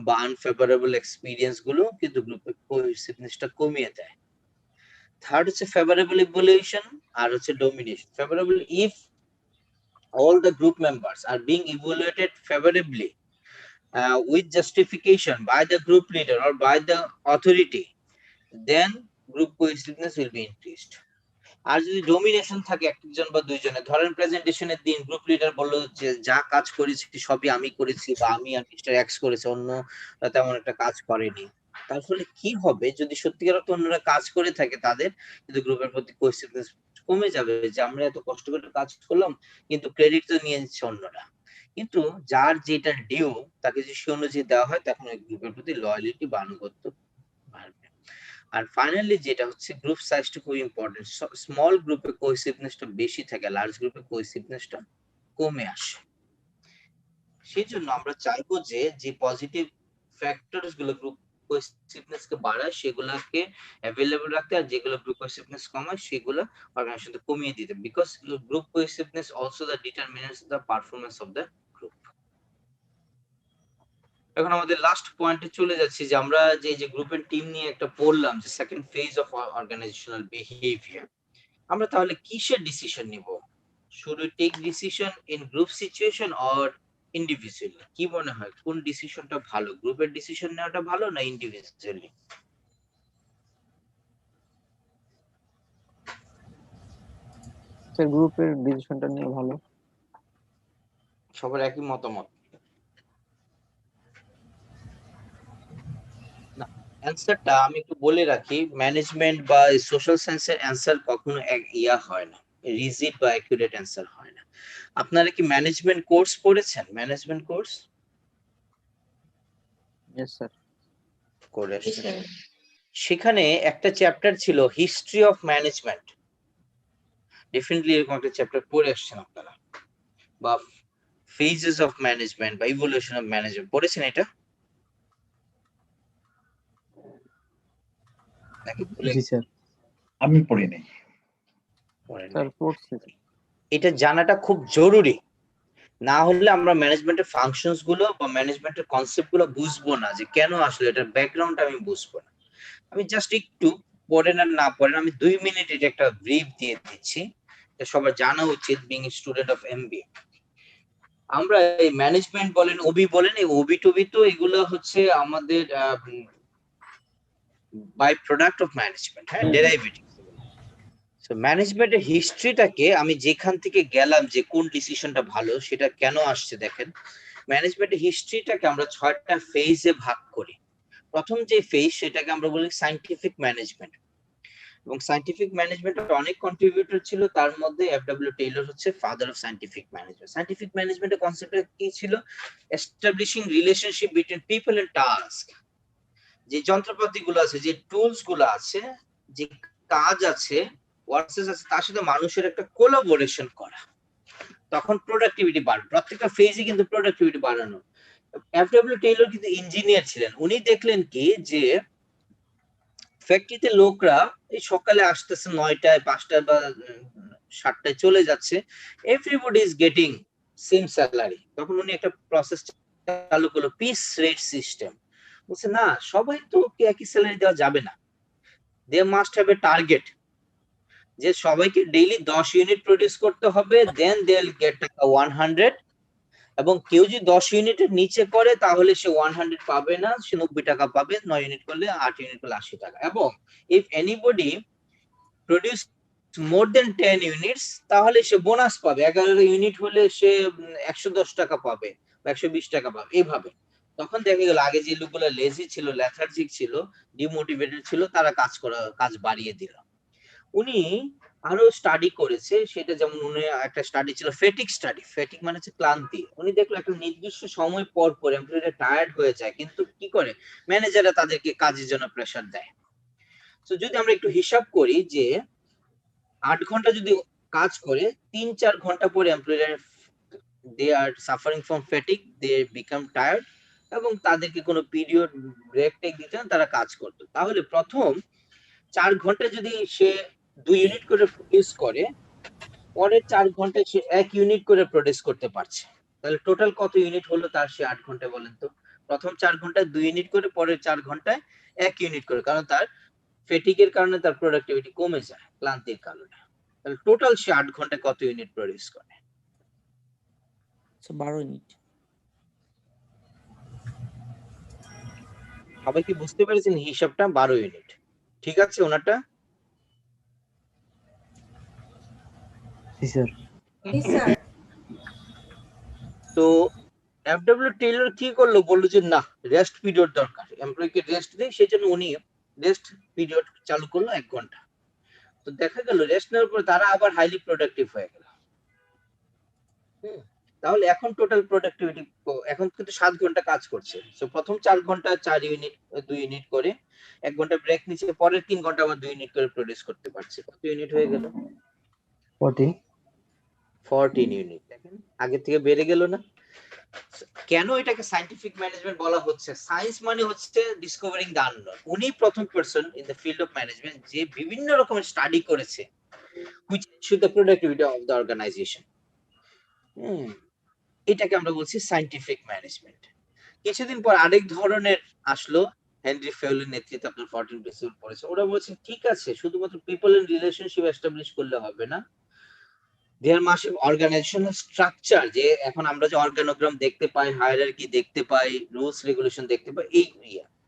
বা আনফেভারেবল এক্সপিরিয়েন্স গুলো কিন্তু গ্রুপের কোহেসিভনেসটা কমিয়ে দেয়। থার্ড হচ্ছে ফেভারেবল ইভ্যালুয়েশন, আর হচ্ছে domination. Favourable, if all the group members are being evaluated favorably with justification by the group leader or by the authority, then group cohesiveness will be increased. আর যদি domination থাকে একজন বা দুইজনের, ধরেন প্রেজেন্টেশনের দিন group leader বললো যে যা কাজ করেছি সবই আমি করেছি, বা আমি আর মিস্টার এক্স করেছে, অন্য তেমন একটা কাজ করেনি, তার ফলে কি হবে, যদি সত্যিকার অর্থে অন্যরা কাজ করে থাকে তাদের কিন্তু গ্রুপের প্রতি কোহেসিভনেস কমে যাবে, যে আমরা এত কষ্ট করে কাজ করলাম কিন্তু ক্রেডিট তো নিয়ে নিচ্ছে অন্যরা। কিন্তু যার যেটা ডিউ তাকে যদি সে অনুযায়ী দেওয়া হয় তখন ওই গ্রুপের প্রতি লয়ালিটি বা আনুগত্য বাড়বে। আর ফাইনালি যেটা হচ্ছে গ্রুপ সাইজটা খুব ইম্পর্টেন্ট। স্মল গ্রুপে কোহেসিভনেসটা বেশি থাকে, লার্জ গ্রুপে কোহেসিভনেসটা কমে আসে। সেই জন্য আমরা চাইবো যে যে পজিটিভ ফ্যাক্টরস গুলো গ্রুপ কোহেসিভনেস কে বাড়ায় সেগুলোকে অ্যাভেলেবল রাখতে, আর যেগুলো গ্রুপ কোহেসিভনেস কমায় সেগুলো অর্গানাইজেশনকে কমিয়ে দিতে, because group কোহেসিভনেস also the determinants the performance of the group. এখন আমাদের লাস্ট পয়েন্টে চলে যাচ্ছি, যে আমরা যে গ্রুপের টিম নিয়ে একটা পড়লাম যে second phase of organizational behaviour, আমরা তাহলে কিসের ডিসিশন নিব? Should we take decision in group situation or individually? কি মনে হয় কোন ডিসিশনটা ভালো, গ্রুপের ডিসিশন নেওয়াটা ভালো না ইন্ডিভিজুয়ালি? স্যার গ্রুপের ডিসিশনটা নিয়ে ভালো। সবার একই মতামত? অ্যান্সারটা আমি একটু বলে রাখি, ম্যানেজমেন্ট বা সোশ্যাল সায়েন্সের অ্যান্সার কখনো ইয়া হয় না, রিজিড বা অ্যাকুরেট অ্যান্সার হয় না। আপনারা কি ম্যানেজমেন্ট কোর্স পড়েছেন? Management course yes sir. করে আসছেন? সেখানে একটা চ্যাপ্টার ছিল হিস্ট্রি অফ ম্যানেজমেন্ট। ডেফিনেটলি এরকম একটা চ্যাপ্টার পড়ে আসছেন আপনারা, বা ফেজেস অফ ম্যানেজমেন্ট বা ইভলিউশন অফ ম্যানেজমেন্ট পড়েছেন এটা? নাকি ভুলে জি স্যার, আমি পড়ি নাই। স্যার পড়ছি। এটা জানাটা খুব জরুরি, না হলে আমরা ম্যানেজমেন্টের ফাংশনস গুলো বা ম্যানেজমেন্টের কনসেপ্ট গুলো বুঝবো না, যে কেন আসলে এটার ব্যাকগ্রাউন্ড আমি বুঝবো না। আমি জাস্ট একটু পড়েন আর না পড়েন, আমি 2 মিনিট এটা একটা ব্রিফ দিয়ে দিচ্ছি, এটা সবার জানা উচিত বিং স্টুডেন্ট অফ এমবিএ। আমরা এই ম্যানেজমেন্ট বলেন, ওবি বলেন, এই ওবি টবি তো এগুলো হচ্ছে আমাদের বাই প্রোডাক্ট অফ ম্যানেজমেন্ট, হ্যাঁ, ডেরাইভেটিভ। সো ম্যানেজমেন্টের হিস্ট্রিটাকে আমি যেখান থেকে গেলাম যে কোন ডিসিশনটা ভালো সেটা কেন আসছে, দেখেন ম্যানেজমেন্টের হিস্ট্রিটাকে আমরা 6টা ফেজে ভাগ করি। প্রথম যে ফেজ সেটাকে আমরা বলি সায়েন্টিফিক ম্যানেজমেন্ট, এবং সায়েন্টিফিক ম্যানেজমেন্টের অনেক কন্ট্রিবিউটর ছিল, তার মধ্যে এফডব্লিউ টেইলর হচ্ছে father of scientific management. Scientific ম্যানেজমেন্টের কনসেপ্টটা কি ছিল? Establishing relationship between people and task. যে যন্ত্রপাতি গুলো আছে, যে টুলস গুলো আছে, যে কাজ আছে, ওয়ার্কসেস আছে, তার সাথে মানুষের একটা কোলাবোরেশন করা, তখন প্রোডাক্টিভিটি বাড়বে। প্রত্যেকটা ফেজে কিন্তু প্রোডাক্টিভিটি বাড়ানো। এফডব্লিউ টেইলর কিন্তু ইঞ্জিনিয়ার ছিলেন, উনি দেখলেন কি যে ফ্যাক্টরিতে লোকরা এই সকালে আসতেছে 9টায়, 5টায় বা 7টায় চলে যাচ্ছে, everybody is getting same salary. তখন উনি একটা প্রসেস চালু করলো, পিস রেট সিস্টেম। বলছে না, সবাই তো একই স্যালারি দেওয়া যাবে না, they must have a target, যে সবাইকে ডেইলি 10 ইউনিট প্রডিউস করতে হবে, দেন দে উইল গেট 100, এবং কেউ যদি 10 ইউনিটের নিচে করে তাহলে সে 100 পাবে না, সে 90 টাকা পাবে, 9 ইউনিট করলে, 8 ইউনিট করলে 80 টাকা। এবং if anybody produce more than 10 units তাহলে সে বোনাস পাবে, 11 ইউনিট হলে সে 110 টাকা পাবে বা 120 টাকা পাবে, এইভাবে। তখন দেখা গেল আগে যে লোকগুলো লেজি ছিল, লেথার্জিক ছিল, ডিমোটিভেটেড ছিল, তারা কাজ বাড়িয়ে দিল। উনি আরো স্টাডি করেছে, সেটা যেমন উনি একটা স্টাডি ছিল ফেটিক স্টাডি। ফেটিক মানে হচ্ছে ক্লান্তি। উনি দেখলো একটা নির্দিষ্ট সময় পর পর এমপ্লয়িরা টায়ার্ড হয়ে যায়, কিন্তু কি করে ম্যানেজাররা তাদেরকে কাজের জন্য প্রেসার দেয়। তো যদি আমরা একটু হিসাব করি যে 8 ঘন্টা যদি কাজ করে, 3-4 ঘন্টা পরে এমপ্লয়িরা they are suffering from fatigue, they become tired, এবং তাদেরকে কোনো পিরিয়ড ব্রেক টেক দিত না, তারা কাজ করতো। তাহলে প্রথম 4 ঘন্টা যদি সে 2 ইউনিট করে প্রডিউস করে, পরের 4 ঘন্টায় সে 1 ইউনিট করে প্রডিউস করতে পারছে। তাহলে টোটাল কত ইউনিট হলো তার সে 8 ঘন্টায়, বলেন তো? প্রথম 4 ঘন্টায় 2 ইউনিট করে, পরের 4 ঘন্টায় 1 ইউনিট করে, কারণ তার ফেটিকের কারণে তার প্রোডাক্টিভিটি কমে যায়, ক্লান্তির কারণে। তাহলে টোটাল সে 8 ঘন্টায় কত ইউনিট প্রডিউস করে? 12 ইউনিট। সবাই কি বুঝতে পেরেছেন হিসাবটা? 12 ইউনিট, ঠিক আছে ওনারটা? জি স্যার। তো এফডব্লিউ টেইলর কি করলো, বললো যে না, রেস্ট পিরিয়ড দরকার, এমপ্লয়িকে রেস্ট দেয়, সেই জন্য উনি রেস্ট পিরিয়ড চালু করলো 1 ঘন্টা। তো দেখা গেল রেস্ট নেওয়ার পর তারা আবার হাইলি প্রোডাক্টিভ হয়ে গেল। তাহলে এখন টোটাল প্রোডাক্টিভিটি, এখন কিন্তু 7 ঘন্টা কাজ করছে। তো প্রথম 4 ঘন্টা 4 ইউনিট 2 ইউনিট করে, 1 ঘন্টা ব্রেক নিচ্ছে, পরের 3 ঘন্টা আবার 2 ইউনিট করে প্রডিউস করতে পারছে। কত ইউনিট হয়ে গেল? 14 ইউনিট। দেখেন আগে থেকে বেড়ে গেল না? কেন এটাকে সায়েন্টিফিক ম্যানেজমেন্ট বলা হচ্ছে? সায়েন্স মানে হচ্ছে ডিসকভারিং দ্য আননোন। উনি প্রথম person in the field of management যে বিভিন্ন রকমের স্টাডি করেছে which ensure the productivity of the organization. এটাকে আমরা বলছি সায়েন্টিফিক ম্যানেজমেন্ট। কিছুদিন পর আরেক ধরনের আসলো, হেনরি ফেউলের নেতৃত্বে, আপনার 14 প্রিন্সিপল পড়েছে। ওরা বলছে ঠিক আছে, শুধুমাত্র পিপল এন্ড রিলেশনশিপ এস্টাবলিশ করলে হবে না, there must be organizational structure. যে এখন আমরা যে অর্গানোগ্রাম দেখতে পাই, হায়ারার্কি দেখতে পাই, রুলস রেগুলেশন দেখতে পাই, এই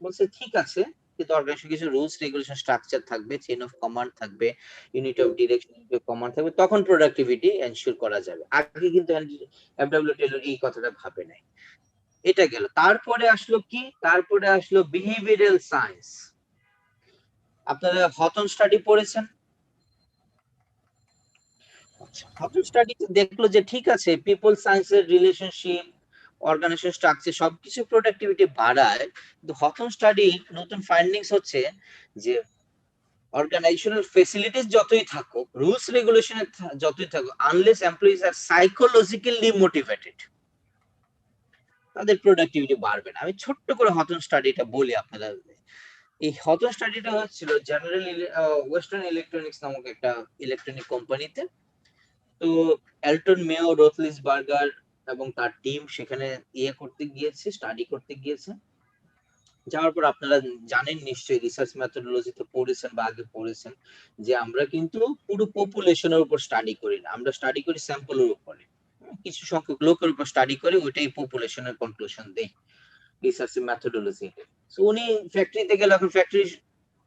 বলছে ঠিক আছে, কিন্তু অর্গানাইজেশন কিছু রুলস রেগুলেশন স্ট্রাকচার থাকবে, চেইন অফ কমান্ড থাকবে, ইউনিট অফ ডিরেকশন কমান্ড থাকবে, তখন প্রোডাক্টিভিটি এনশিওর করা যাবে। আগে কিন্তু এফডব্লিউ টেইলর এই কথাটা ভাবে নাই। এটা গেল। তারপরে আসলো কি? তারপরে আসলো বিহেভিয়ারাল সায়েন্স। আপনারা হথন স্টাডি পড়েছেন? হথন স্টাডি দেখলো যে ঠিক আছে, পিপল সায়েন্সের রিলেশনশিপ, অর্গানাইজেশন স্ট্রাকচার সবকিছু প্রোডাক্টিভিটি বাড়ায়, কিন্তু হথন স্টাডি নতুন ফাইন্ডিংস হচ্ছে যে অর্গানাইজেশনাল ফ্যাসিলিটিস যতই থাকুক, রুলস রেগুলেশন যতই থাকুক, আনলেস এমপ্লয়িজ আর সাইকোলজিক্যালি মোটিভেটেড, তাদের প্রোডাক্টিভিটি বাড়বে না। আমি ছোট্ট করে হথন স্টাডিটা বলি আপনারা। এই হথন স্টাডিটা হচ্ছিল জেনারেল ওয়েস্টার্ন ইলেকট্রনিক্স নামক একটা ইলেকট্রনিক কোম্পানিতে। তো এলটন মেও, রোথলিসবার্গার এবং তার টিম সেখানে করতে গিয়েছে, স্টাডি করতে গিয়েছে। যাওয়ার পর আপনারা জানেন নিশ্চয়ই, রিসার্চ মেথোডোলজিতে পড়েছেন বা আগে পড়েছেন, যে আমরা কিন্তু পুরো পপুলেশনের উপর স্টাডি করি না, আমরা স্টাডি করি স্যাম্পলের উপরে, কিছু সংখ্যক লোকের উপর স্টাডি করে ওইটাই পপুলেশনের কনক্লুশন দেই রিসার্চ মেথোডোলজি। সো উনি ফ্যাক্টরিতে গেল। এখন ফ্যাক্টরি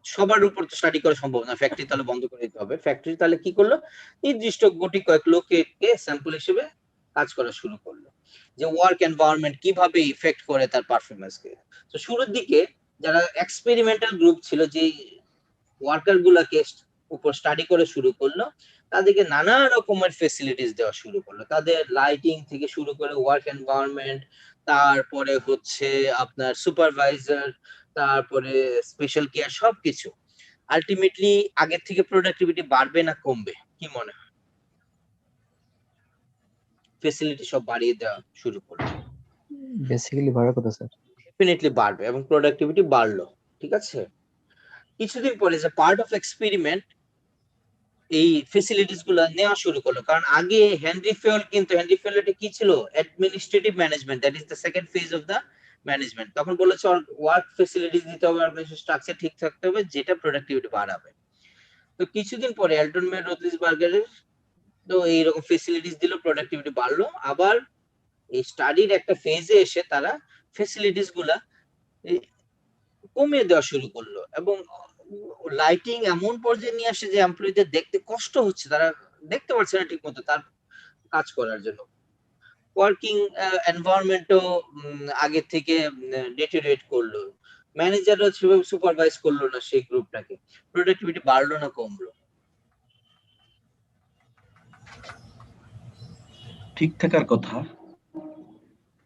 সবার উপর তো স্টাডি করা সম্ভব না, ফ্যাক্টরি তাহলে বন্ধ করে দিতে হবে। ফ্যাক্টরি তাহলে কি করলো, নির্দিষ্ট গুটি কয়েক লোককে স্যাম্পল হিসেবে কাজ করা শুরু করলো, যে ওয়ার্ক এনভায়রনমেন্ট কিভাবে ইফেক্ট করে তার পারফরমেন্সকে। তো শুরুর দিকে যারা এক্সপেরিমেন্টাল গ্রুপ ছিল, যে ওয়ার্কার গুলাকে উপর স্টাডি করে শুরু করলো, তাদেরকে নানা রকমের ফেসিলিটিস দেওয়া শুরু করলো, তাদের লাইটিং থেকে শুরু করে ওয়ার্ক এনভায়রনমেন্ট, তারপরে হচ্ছে আপনার সুপারভাইজার, তারপরে স্পেশাল কেয়ার, সবকিছু। আলটিমেটলি আগের থেকে প্রোডাক্টিভিটি বাড়বে না কমবে, কি মনে হয়? ফেসিলিটি সব বাড়িয়ে দেওয়া শুরু করলো, বেসিক্যালি বাড়ার কথা স্যার। ডেফিনেটলি বাড়বে এবং প্রোডাক্টিভিটি বাড়লো, ঠিক আছে। কিছুদিন পরে যে পার্ট অফ এক্সপেরিমেন্ট, এই ফেসিলিটিস গুলো নেওয়া শুরু করলো। কারণ আগে হেনরি ফেউলের কি ছিল, administrative management, that is the second phase of the management. তখন বলেছে ওয়ার্ক ফেসিলিটিস দিতে হবে, অর্গানাইজেশন স্ট্রাকচার ঠিক থাকতে হবে, যেটা প্রোডাক্টিভিটি বাড়াবে। তো কিছুদিন পরে এলটন মে, রোথলিসবার্গারের তো এইরকম ফেসিলিটিস দিল, প্রোডাক্টিভিটি বাড়লো। আবার এই স্টাডির একটা ফেজে এসে তারা ফেসিলিটিস গুলা কমিয়ে দেওয়া শুরু করলো এবং লাইটিং এমন পর্যায়ে নিয়ে আসে যে এমপ্লয়ীদের দেখতে কষ্ট হচ্ছে, তারা দেখতে পারছে না ঠিক মতো তার কাজ করার জন্য। ওয়ার্কিং এনভায়রনমেন্টও আগে থেকে ডিটেরিয়েট করলো, ম্যানেজাররা সেভাবে সুপারভাইজ করলো না সেই গ্রুপটাকে, প্রোডাক্টিভিটি বাড়লো না কমলো? ঠিক থাকার কথা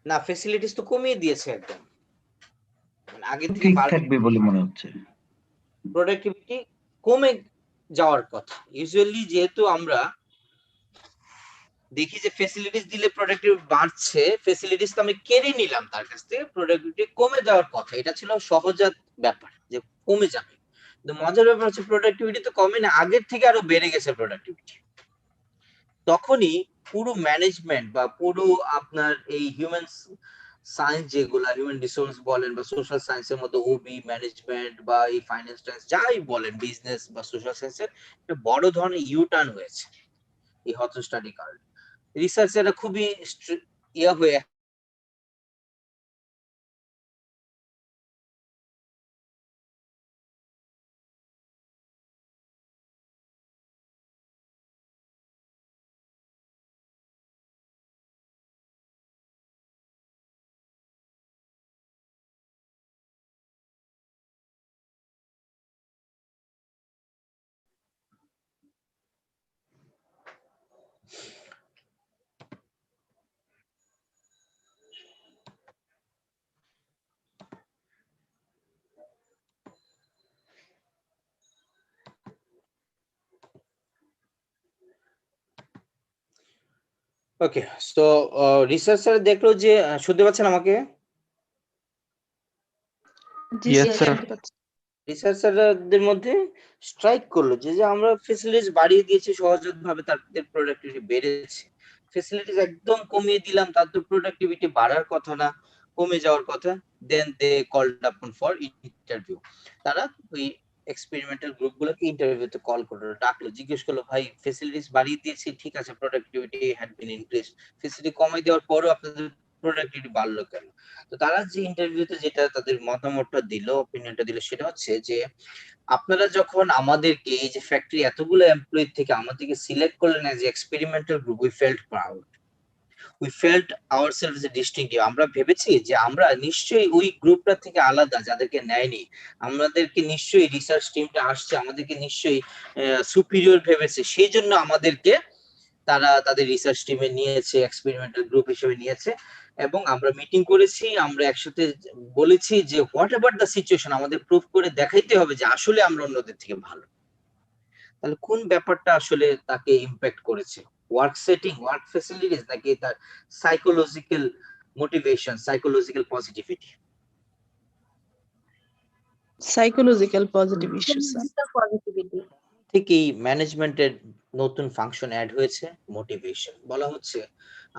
না, ফ্যাসিলিটিস তো কমিয়ে দিয়েছে একদম, আগে থেকে ঠিক থাকবে বলে মনে হচ্ছে। প্রোডাক্টিভিটি কমে যাওয়ার কথা। ইউজুয়ালি যেহেতু আমরা দেখি যে ফেসিলিটিস দিলে প্রোডাক্টিভিটি বাড়ছে, ফেসিলিটিস তো আমি কেড়ে নিলাম তার কাছ থেকে, প্রোডাক্টিভিটি কমে যাওয়ার কথা। এটা ছিল সহজাত ব্যাপার যে কমে যাবে, কিন্তু মজার ব্যাপার হচ্ছে প্রোডাক্টিভিটি তো কমে না, আগের থেকে আরো বেড়ে গেছে প্রোডাক্টিভিটি। তখনই পুরো ম্যানেজমেন্ট বা পুরো আপনার এই হিউম্যান সায়েন্স যেগুলা, হিউম্যান রিসোর্স বলেন বা সোশ্যাল সায়েন্সের মধ্যে ওবি ম্যানেজমেন্ট বা এই ফাইন্যান্স সায়েন্স যাই বলেন, বিজনেস বা সোশ্যাল সায়েন্সের একটা বড় ধরনের ইউটার্ন হয়েছে এই হট স্টাডি কারণে। রিসার্চ এটা খুবই ইয়া হয়ে ওকে। সো রিসার্চার দেখলো যে শুনতে পাচ্ছেন আমাকে? Yes sir. রিসার্চারদের মধ্যে স্ট্রাইক করলো যে যে আমরা ফেসিলিটিস বাড়িয়ে দিয়েছি সহজাত ভাবে, তাদের প্রোডাক্টিভিটি বেড়েছে। ফেসিলিটিস একদম কমিয়ে দিলাম, তাদের প্রোডাক্টিভিটি বাড়ার কথা না, কমে যাওয়ার কথা। দেন দে কলড আপন ফর ইন্টারভিউ। তারা ওই এক্সপেরিমেন্টাল গ্রুপগুলোকে ইন্টারভিউতে কল করলো, ডাকলো, জিজ্ঞেস করলো, ভাই ফেসিলিটিস বাড়িয়ে দিয়েছি ঠিক আছে, productivity had been increased, facility কমিয়ে দেওয়ার পরও আপনাদের প্রোডাক্টিভিটি বাড়লো কেন? তো তারা যে ইন্টারভিউতে যেটা তাদের মতামতটা দিল, অপিনিয়নটা দিল, সেটা হচ্ছে যে আপনারা যখন আমাদেরকে এই যে ফ্যাক্টরি এতগুলো এমপ্লয়ি থেকে আমাদেরকে সিলেক্ট করলেন as experimental group, we felt proud, we felt ourselves a distinctive. আমরা ভেবেছি যে আমরা নিশ্চয়ই ওই গ্রুপটা থেকে আলাদা, যাদেরকে নেয়নি, আমাদেরকে নিশ্চয়ই রিসার্চ টিমটা আসছে আমাদেরকে নিশ্চয়ই সুপিরিয়র ভেবেছে, সেই জন্য আমাদেরকে তারা তাদের রিসার্চ টিমে নিয়েছে, এক্সপেরিমেন্টাল গ্রুপ হিসেবে নিয়েছে। এবং আমরা মিটিং করেছি, আমরা একসাথে বলেছি যে হোয়াট এভার দ্য সিচুয়েশন, আমাদের প্রুফ করে দেখাইতে হবে যে আসলে আমরা অন্যদের থেকে ভালো। তাহলে কোন ব্যাপারটা আসলে তাকে ইমপ্যাক্ট করেছে? ওয়ার্ক সেটিং, ওয়ার্ক ফ্যাসিলিটিস, নাকি তার psychological motivation, psychological positivity? Psychological positive issue sir. থেকেই ম্যানেজমেন্টের নতুন ফাংশন অ্যাড হয়েছে, মোটিভেশন। বলা হচ্ছে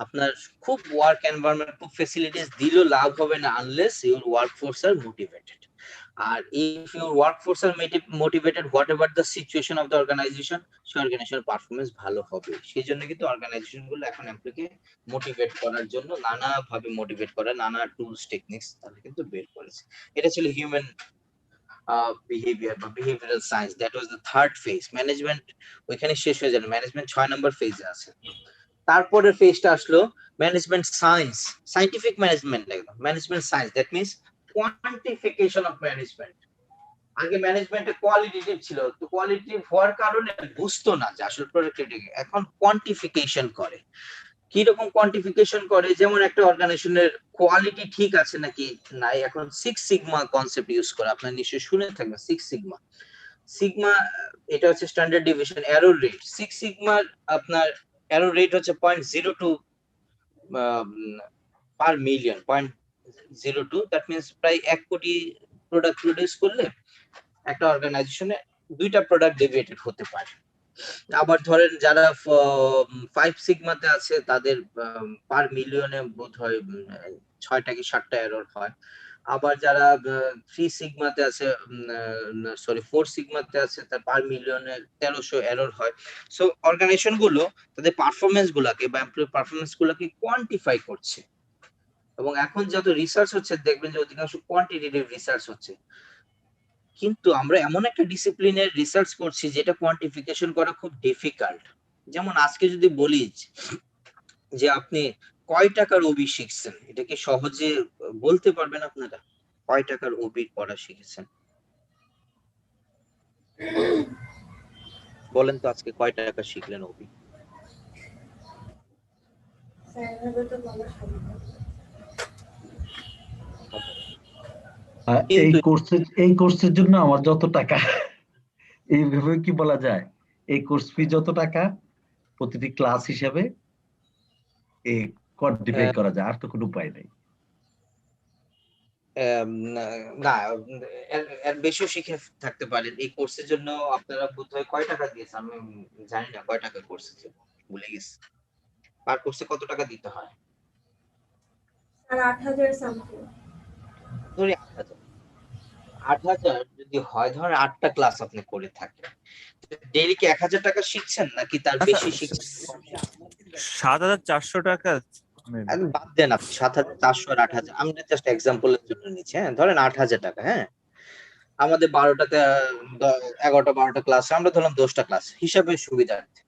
আপনার খুব ওয়ার্ক এনভায়রনমেন্ট, খুব ফ্যাসিলিটিস দিলেও লাভ হবে না unless your workforce are motivated. আর if your workforce are motivated, whatever the situation of the organization, সেই অর্গানাইজেশনের পারফরমেন্স ভালো হবে। সেই জন্য কিন্তু অর্গানাইজেশন গুলো এখন এমপ্লয়িকে মোটিভেট করার জন্য নানা ভাবে মোটিভেট করা, নানা টুলস টেকনিক্স তারা কিন্তু বের করেছে। এটা ছিল হিউম্যান behavior বা behavioral science, that was the third phase. Management ওইখানে শেষ হয়ে যাবে, ম্যানেজমেন্ট 6 নম্বর ফেজে আছে। তারপরের ফেজটা আসলো ম্যানেজমেন্ট সায়েন্স, সায়েন্টিফিক ম্যানেজমেন্ট, একদম management science, that means quantification of management. আগে ম্যানেজমেন্টে কোয়ালিটেটিভ ছিল, তো কোয়ালিটেটিভ হওয়ার কারণে বুঝতো না যে আসলে প্রোডাক্টিভিটি, এখন কোয়ান্টিফিকেশন করে। কি রকম কোয়ান্টিফিকেশন করে? যেমন একটা অর্গানাইজেশনের কোয়ালিটি ঠিক আছে নাকি নাই, এখন 6 সিগমা কনসেপ্ট ইউজ করে, আপনারা নিশ্চয়ই শুনে থাকবেন 6 সিগমা। সিগমা এটা হচ্ছে স্ট্যান্ডার্ড ডিভিশন এরর রেট। 6 সিগমার আপনার এরর রেট হচ্ছে 0.02 পার মিলিয়ন, 0.02। দ্যাট মিন্স প্রায় 1 কোটি প্রোডাক্ট প্রডিউস করলে একটা অর্গানাইজেশনে 2টা প্রোডাক্ট ডেভিয়েটেড হতে পারে। আবার ধরেন যারা 5 সিগমাতে আছে তাদের পার মিলিয়নে বোধহয় 6টা কি 7টা এরর হয়। আবার যারা 3 সিগমাতে আছে, সরি 4 সিগমাতে আছে, তার পার মিলিয়নে 1300 এরর হয়। সো অর্গানাইজেশন গুলো তাদের পারফরম্যান্স গুলাকে বা এমপ্লয়ি পারফরম্যান্স গুলাকে কোয়ান্টিফাই করছে। এবং এখন যত রিসার্চ হচ্ছে দেখবেন যে অধিকাংশ কোয়ান্টিটেটিভ রিসার্চ হচ্ছে। কিন্তু আমরা এমন একটা ডিসিপ্লিনের রিসার্চ করছি যেটা কোয়ান্টিফিকেশন করা খুব ডিফিকাল্ট। যেমন আজকে যদি বলি যে আপনি কয় টাকার ওবি শিখছেন, এটা কি সহজে বলতে পারবেন আপনারা? কয় টাকার ওবি পড়া শিখেছেন বলেন তো, আজকে কয় টাকা শিখলেন ওবি? এই কোর্সের জন্য আমার যত টাকা, এইভাবে কি বলা যায়, এই কোর্স ফি যত টাকা প্রতিটি ক্লাস হিসেবে কোয়ান্টিফাই করা যায়, আর তো কোনো উপায় নেই। না, এর বেশিও শিখে থাকতে পারেন। এই কোর্সের জন্য আপনারা বোধহয় কয় টাকা দিয়েছেন? আমি জানি না কয় টাকা কোর্সের জন্য, ভুলে গেছি। পার কোর্সে কত টাকা দিতে হয়? আর 8,000 সামথিং। ধরি 8,000। 8,000 যদি হয়, ধরেন 8টা ক্লাস আপনি করে থাকেন, ডেইলি কি 1,000 টাকা শিখছেন নাকি তার বেশি শিখছেন? 7,400 টাকা বাদ দেন আপনি 7,400 আর 8,000, আমি জাস্ট এক্সাম্পলের জন্য নিচ্ছি। হ্যাঁ, ধরেন 8,000 টাকা। হ্যাঁ, আমাদের 12টাতে 11টা 12টা ক্লাস, আমরা ধরলাম 10টা ক্লাস হিসাবে সুবিধার্থে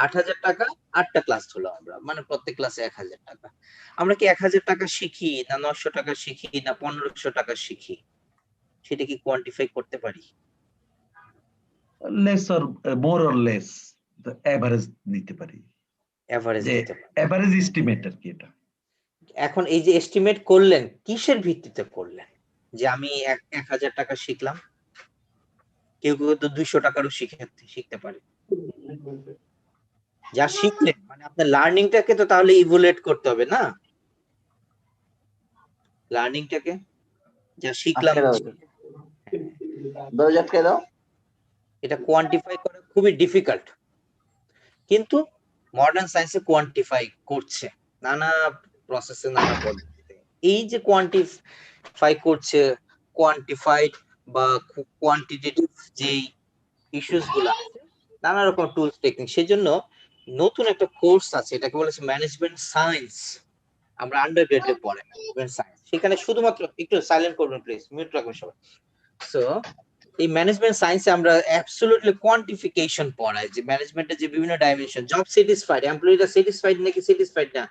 8,000 টাকা, 8টা ক্লাস হলো, আমরা মানে প্রত্যেক ক্লাসে 1,000 টাকা। আমরা কি 1,000 টাকা শিখি না 900 টাকা শিখি না 1,500 টাকা শিখি, সেটা কি কোয়ান্টিফাই করতে পারি? Less or more or less average নিতে পারি, এভারেজ যে নিতে পারি। এভারেজ এস্টিমেট আর কি এটা। এখন এই যে এস্টিমেট করলেন, কিসের ভিত্তিতে করলেন? যে আমি 1,000 টাকা শিখলাম, কেউ কেউ তো 200 টাকারও শিখতে পারে। যা শিখলেন মানে আপনার লার্নিংটাকে তো তাহলে ইভ্যালুয়েট করতে হবে না? লার্নিংটাকে যা শিখলাম এটা কোয়ান্টিফাই করা খুবই ডিফিকাল্ট, কিন্তু মডার্ন সায়েন্সে কোয়ান্টিফাই করছে নানা প্রসেসে, নানা পদ্ধতিতে। এই যে কোয়ান্টিফাই করছে, কোয়ান্টিফাইড বা কোয়ান্টিটেটিভ যে ইস্যুস গুলো আছে, নানা রকম টুলস টেকনিক, সেজন্য নতুন একটা কোর্স আছে, এটাকে বলেছে ম্যানেজমেন্ট সায়েন্স। আমরা আন্ডারগ্রেডে পড়ে ম্যানেজমেন্ট সায়েন্স, সেখানে শুধুমাত্র একটু সাইলেন্ট করবেন প্লিজ, মিউট রাখবেন সবাই। সো এই ম্যানেজমেন্ট সায়েন্সে আমরা অ্যাবসলিউটলি কোয়ান্টিফিকেশন পড়াই, যে ম্যানেজমেন্টের যে বিভিন্ন ডাইমেনশন, জব স্যাটিসফাইড, এমপ্লয়িরা স্যাটিসফাইড নাকি স্যাটিসফাইড না,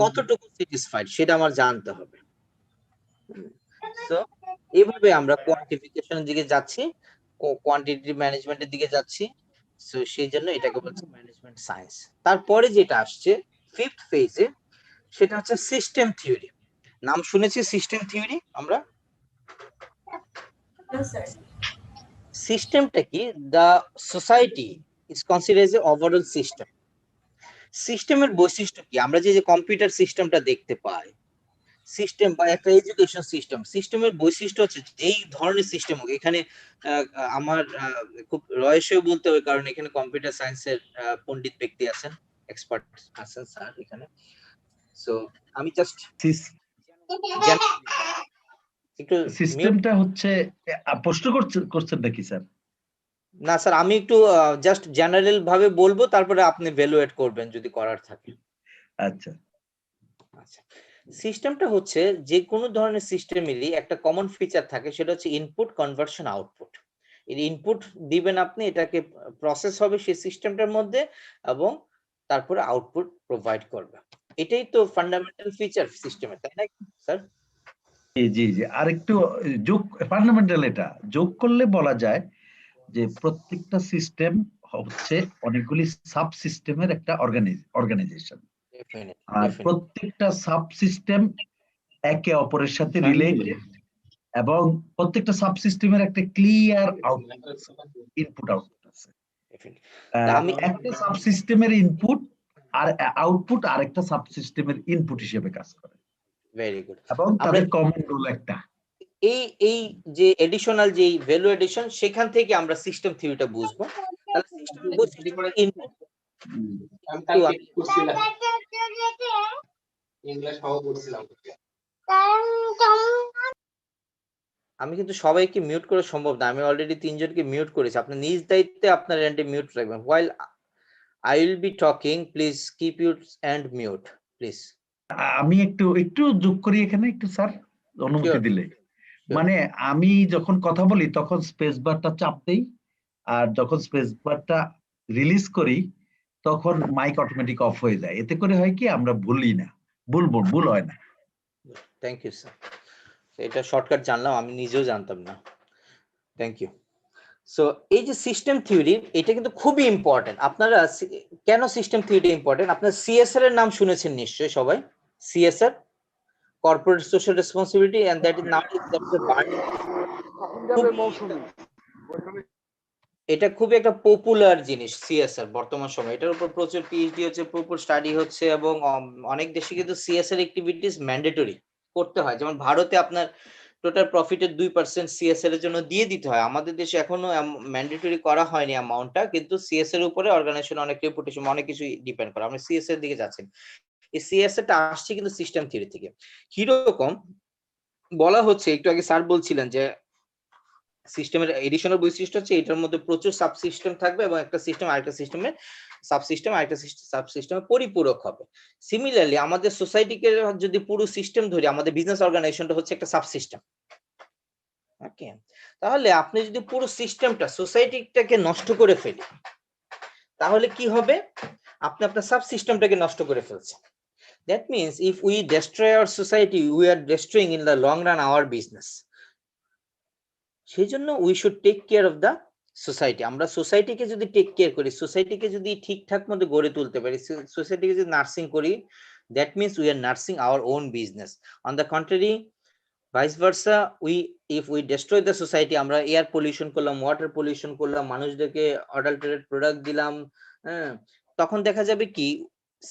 কতটুকু স্যাটিসফাইড সেটা আমার জানতে হবে। সো এইভাবে আমরা কোয়ান্টিফিকেশনের দিকে যাচ্ছি, কোয়ান্টিটি ম্যানেজমেন্টের দিকে যাচ্ছি। সো সেই জন্য এটাকে বলছে ম্যানেজমেন্ট সায়েন্স। তারপরে যেটা আসছে ফিফথ ফেজে, সেটা হচ্ছে সিস্টেম থিওরি। নাম শুনেছি সিস্টেম থিওরি আমরা? সিস্টেমটা কি? The society is considered as a overall system. সিস্টেমের বৈশিষ্ট্য কি? আমরা যে কম্পিউটার সিস্টেমটা দেখতে পাই, সিস্টেম বা একটা এডুকেশন সিস্টেম, সিস্টেমের বৈশিষ্ট্য হচ্ছে এই ধরনের সিস্টেম হোক। এখানে আমার খুব রহস্য বলতে হবে, কারণ এখানে কম্পিউটার সায়েন্সের পণ্ডিত ব্যক্তি আছেন, এক্সপার্ট আছেন স্যার এখানে। সো আমি জাস্ট একটু সিস্টেমটা হচ্ছে প্রশ্ন করছেন নাকি স্যার? না স্যার, আমি একটু জাস্ট জেনারেল ভাবে বলবো, তারপরে আপনি ভ্যালুয়েট করবেন যদি করার থাকে। আচ্ছা আচ্ছা, সিস্টেমটা হচ্ছে যে কোনো ধরনের সিস্টেমেরই একটা কমন ফিচার থাকে, সেটা হচ্ছে ইনপুট, কনভার্সন, আউটপুট। এর ইনপুট দিবেন আপনি, এটাকে প্রসেস হবে সেই সিস্টেমটার মধ্যে, এবং তারপরে আউটপুট প্রোভাইড করবে। এটাই তো ফান্ডামেন্টাল ফিচার সিস্টেমের, তাই না স্যার? জি জি জি, আরেকটু যোগ, ফান্ডামেন্টাল এটা যোগ করলে বলা যায় যে প্রত্যেকটা সিস্টেম হচ্ছে অনেকগুলি সাব সিস্টেমের একটা অর্গানাইজেশন, আর প্রত্যেকটা সাব সিস্টেম একে অপরের সাথে রিলেটেড, এবং প্রত্যেকটা সাব সিস্টেমের একটা ক্লিয়ার ইনপুট আউটপুট আছে। একটা সাব সিস্টেমের ইনপুট আর আউটপুট আরেকটা সাব সিস্টেমের ইনপুট হিসেবে কাজ করে। Very good. এবং তাদের কমন রোল একটা। এই যে এডিশনাল যে ভ্যালু এডিশন, সেখান থেকে আমরা সিস্টেম থিওরিটা বুঝবো। তাহলে সিস্টেম ইনপুট আমি কিন্তু সবাইকে মিউট করা সম্ভব না, আমি অলরেডি 3 জনকে মিউট করেছি। আপনি নিজ দায়িত্বে আপনার এন্ডে মিউট রাখবেন। while I will be talking, please keep your end mute please. আমি একটু যোগ করি এখানে একটু স্যার, অনুমতি দিলে। মানে আমি যখন কথা বলি তখন স্পেস বারটা চাপ দেই, আর যখন স্পেস বারটা রিলিজ করি তখন মাইক অটোমেটিক অফ হয়ে যায়। এতে করে হয় কি আমরা ভুল হয় না। থ্যাংক ইউ স্যার, এটা শর্টকাট জানলাম, আমি নিজেও জানতাম না। Thank you. সো এই যে সিস্টেম থিওরি, এটা কিন্তু খুবই ইম্পর্টেন্ট। আপনারা কেন সিস্টেম থিওরি ইম্পর্টেন্ট? আপনারা সিএসআর এর নাম শুনেছেন নিশ্চয়ই সবাই। CSR, corporate social responsibility, and that is now that is burning. এটা খুবই একটা পপুলার জিনিস সিএসআর বর্তমান সময়, এটার উপর প্রচুর পিএইচডি হচ্ছে, প্রচুর স্টাডি হচ্ছে, এবং অনেক দেশে কিন্তু সিএসআর অ্যাক্টিভিটিস ম্যান্ডেটরি করতে হয়। যেমন ভারতে আপনার টোটাল প্রফিটের 2% সিএসআর এর জন্য দিয়ে দিতে হয়। আমাদের দেশে এখনো ম্যান্ডেটরি করা হয়নি অ্যামাউন্টটা, কিন্তু সিএসআর এর উপরে অর্গানাইজেশন অনেক রেপুটেশন অনেক কিছু ডিপেন্ড করে। আমরা সিএসআর দিকে যাচ্ছেন, এই সিএসআর টা আসছে কিন্তু সিস্টেম থিওরি থেকে। কিরকম বলা হচ্ছে, একটু আগে স্যার বলছিলেন যে সিস্টেমের এডিশনাল বৈশিষ্ট্য হচ্ছে এটার মধ্যে প্রচুর সাবসিস্টেম থাকবে, এবং একটা সিস্টেম আরেকটা সিস্টেমের সাবসিস্টেম আরেকটা সাবসিস্টেমের পরিপূরক হবে। সিমিলারলি আমাদের সোসাইটিকে যদি পুরো সিস্টেম ধরি, আমাদের বিজনেস অর্গানাইজেশনটা হচ্ছে একটা সাবসিস্টেম। ওকে, তাহলে আপনি যদি পুরো সিস্টেমটা সোসাইটিটাকে নষ্ট করে ফেলি, তাহলে কি হবে? আপনি আপনার সাবসিস্টেমটাকে নষ্ট করে ফেলছেন। That means if we destroy our society, we are destroying in the long run our business. সেই জন্য we should take care of the society. আমরা সোসাইটিকে যদি টেক কেয়ার করি, সোসাইটিকে যদি ঠিকঠাক মতো গড়ে তুলতে পারি, সোসাইটিকে যদি নার্সিং করি, that means we are nursing our own business. On the contrary, vice versa, if we destroy the society, আমরা এয়ার পলিউশন করলাম, ওয়াটার পলিউশন করলাম, মানুষদেরকে অডাল্টারেট প্রোডাক্ট দিলাম, হ্যাঁ, তখন দেখা যাবে কি,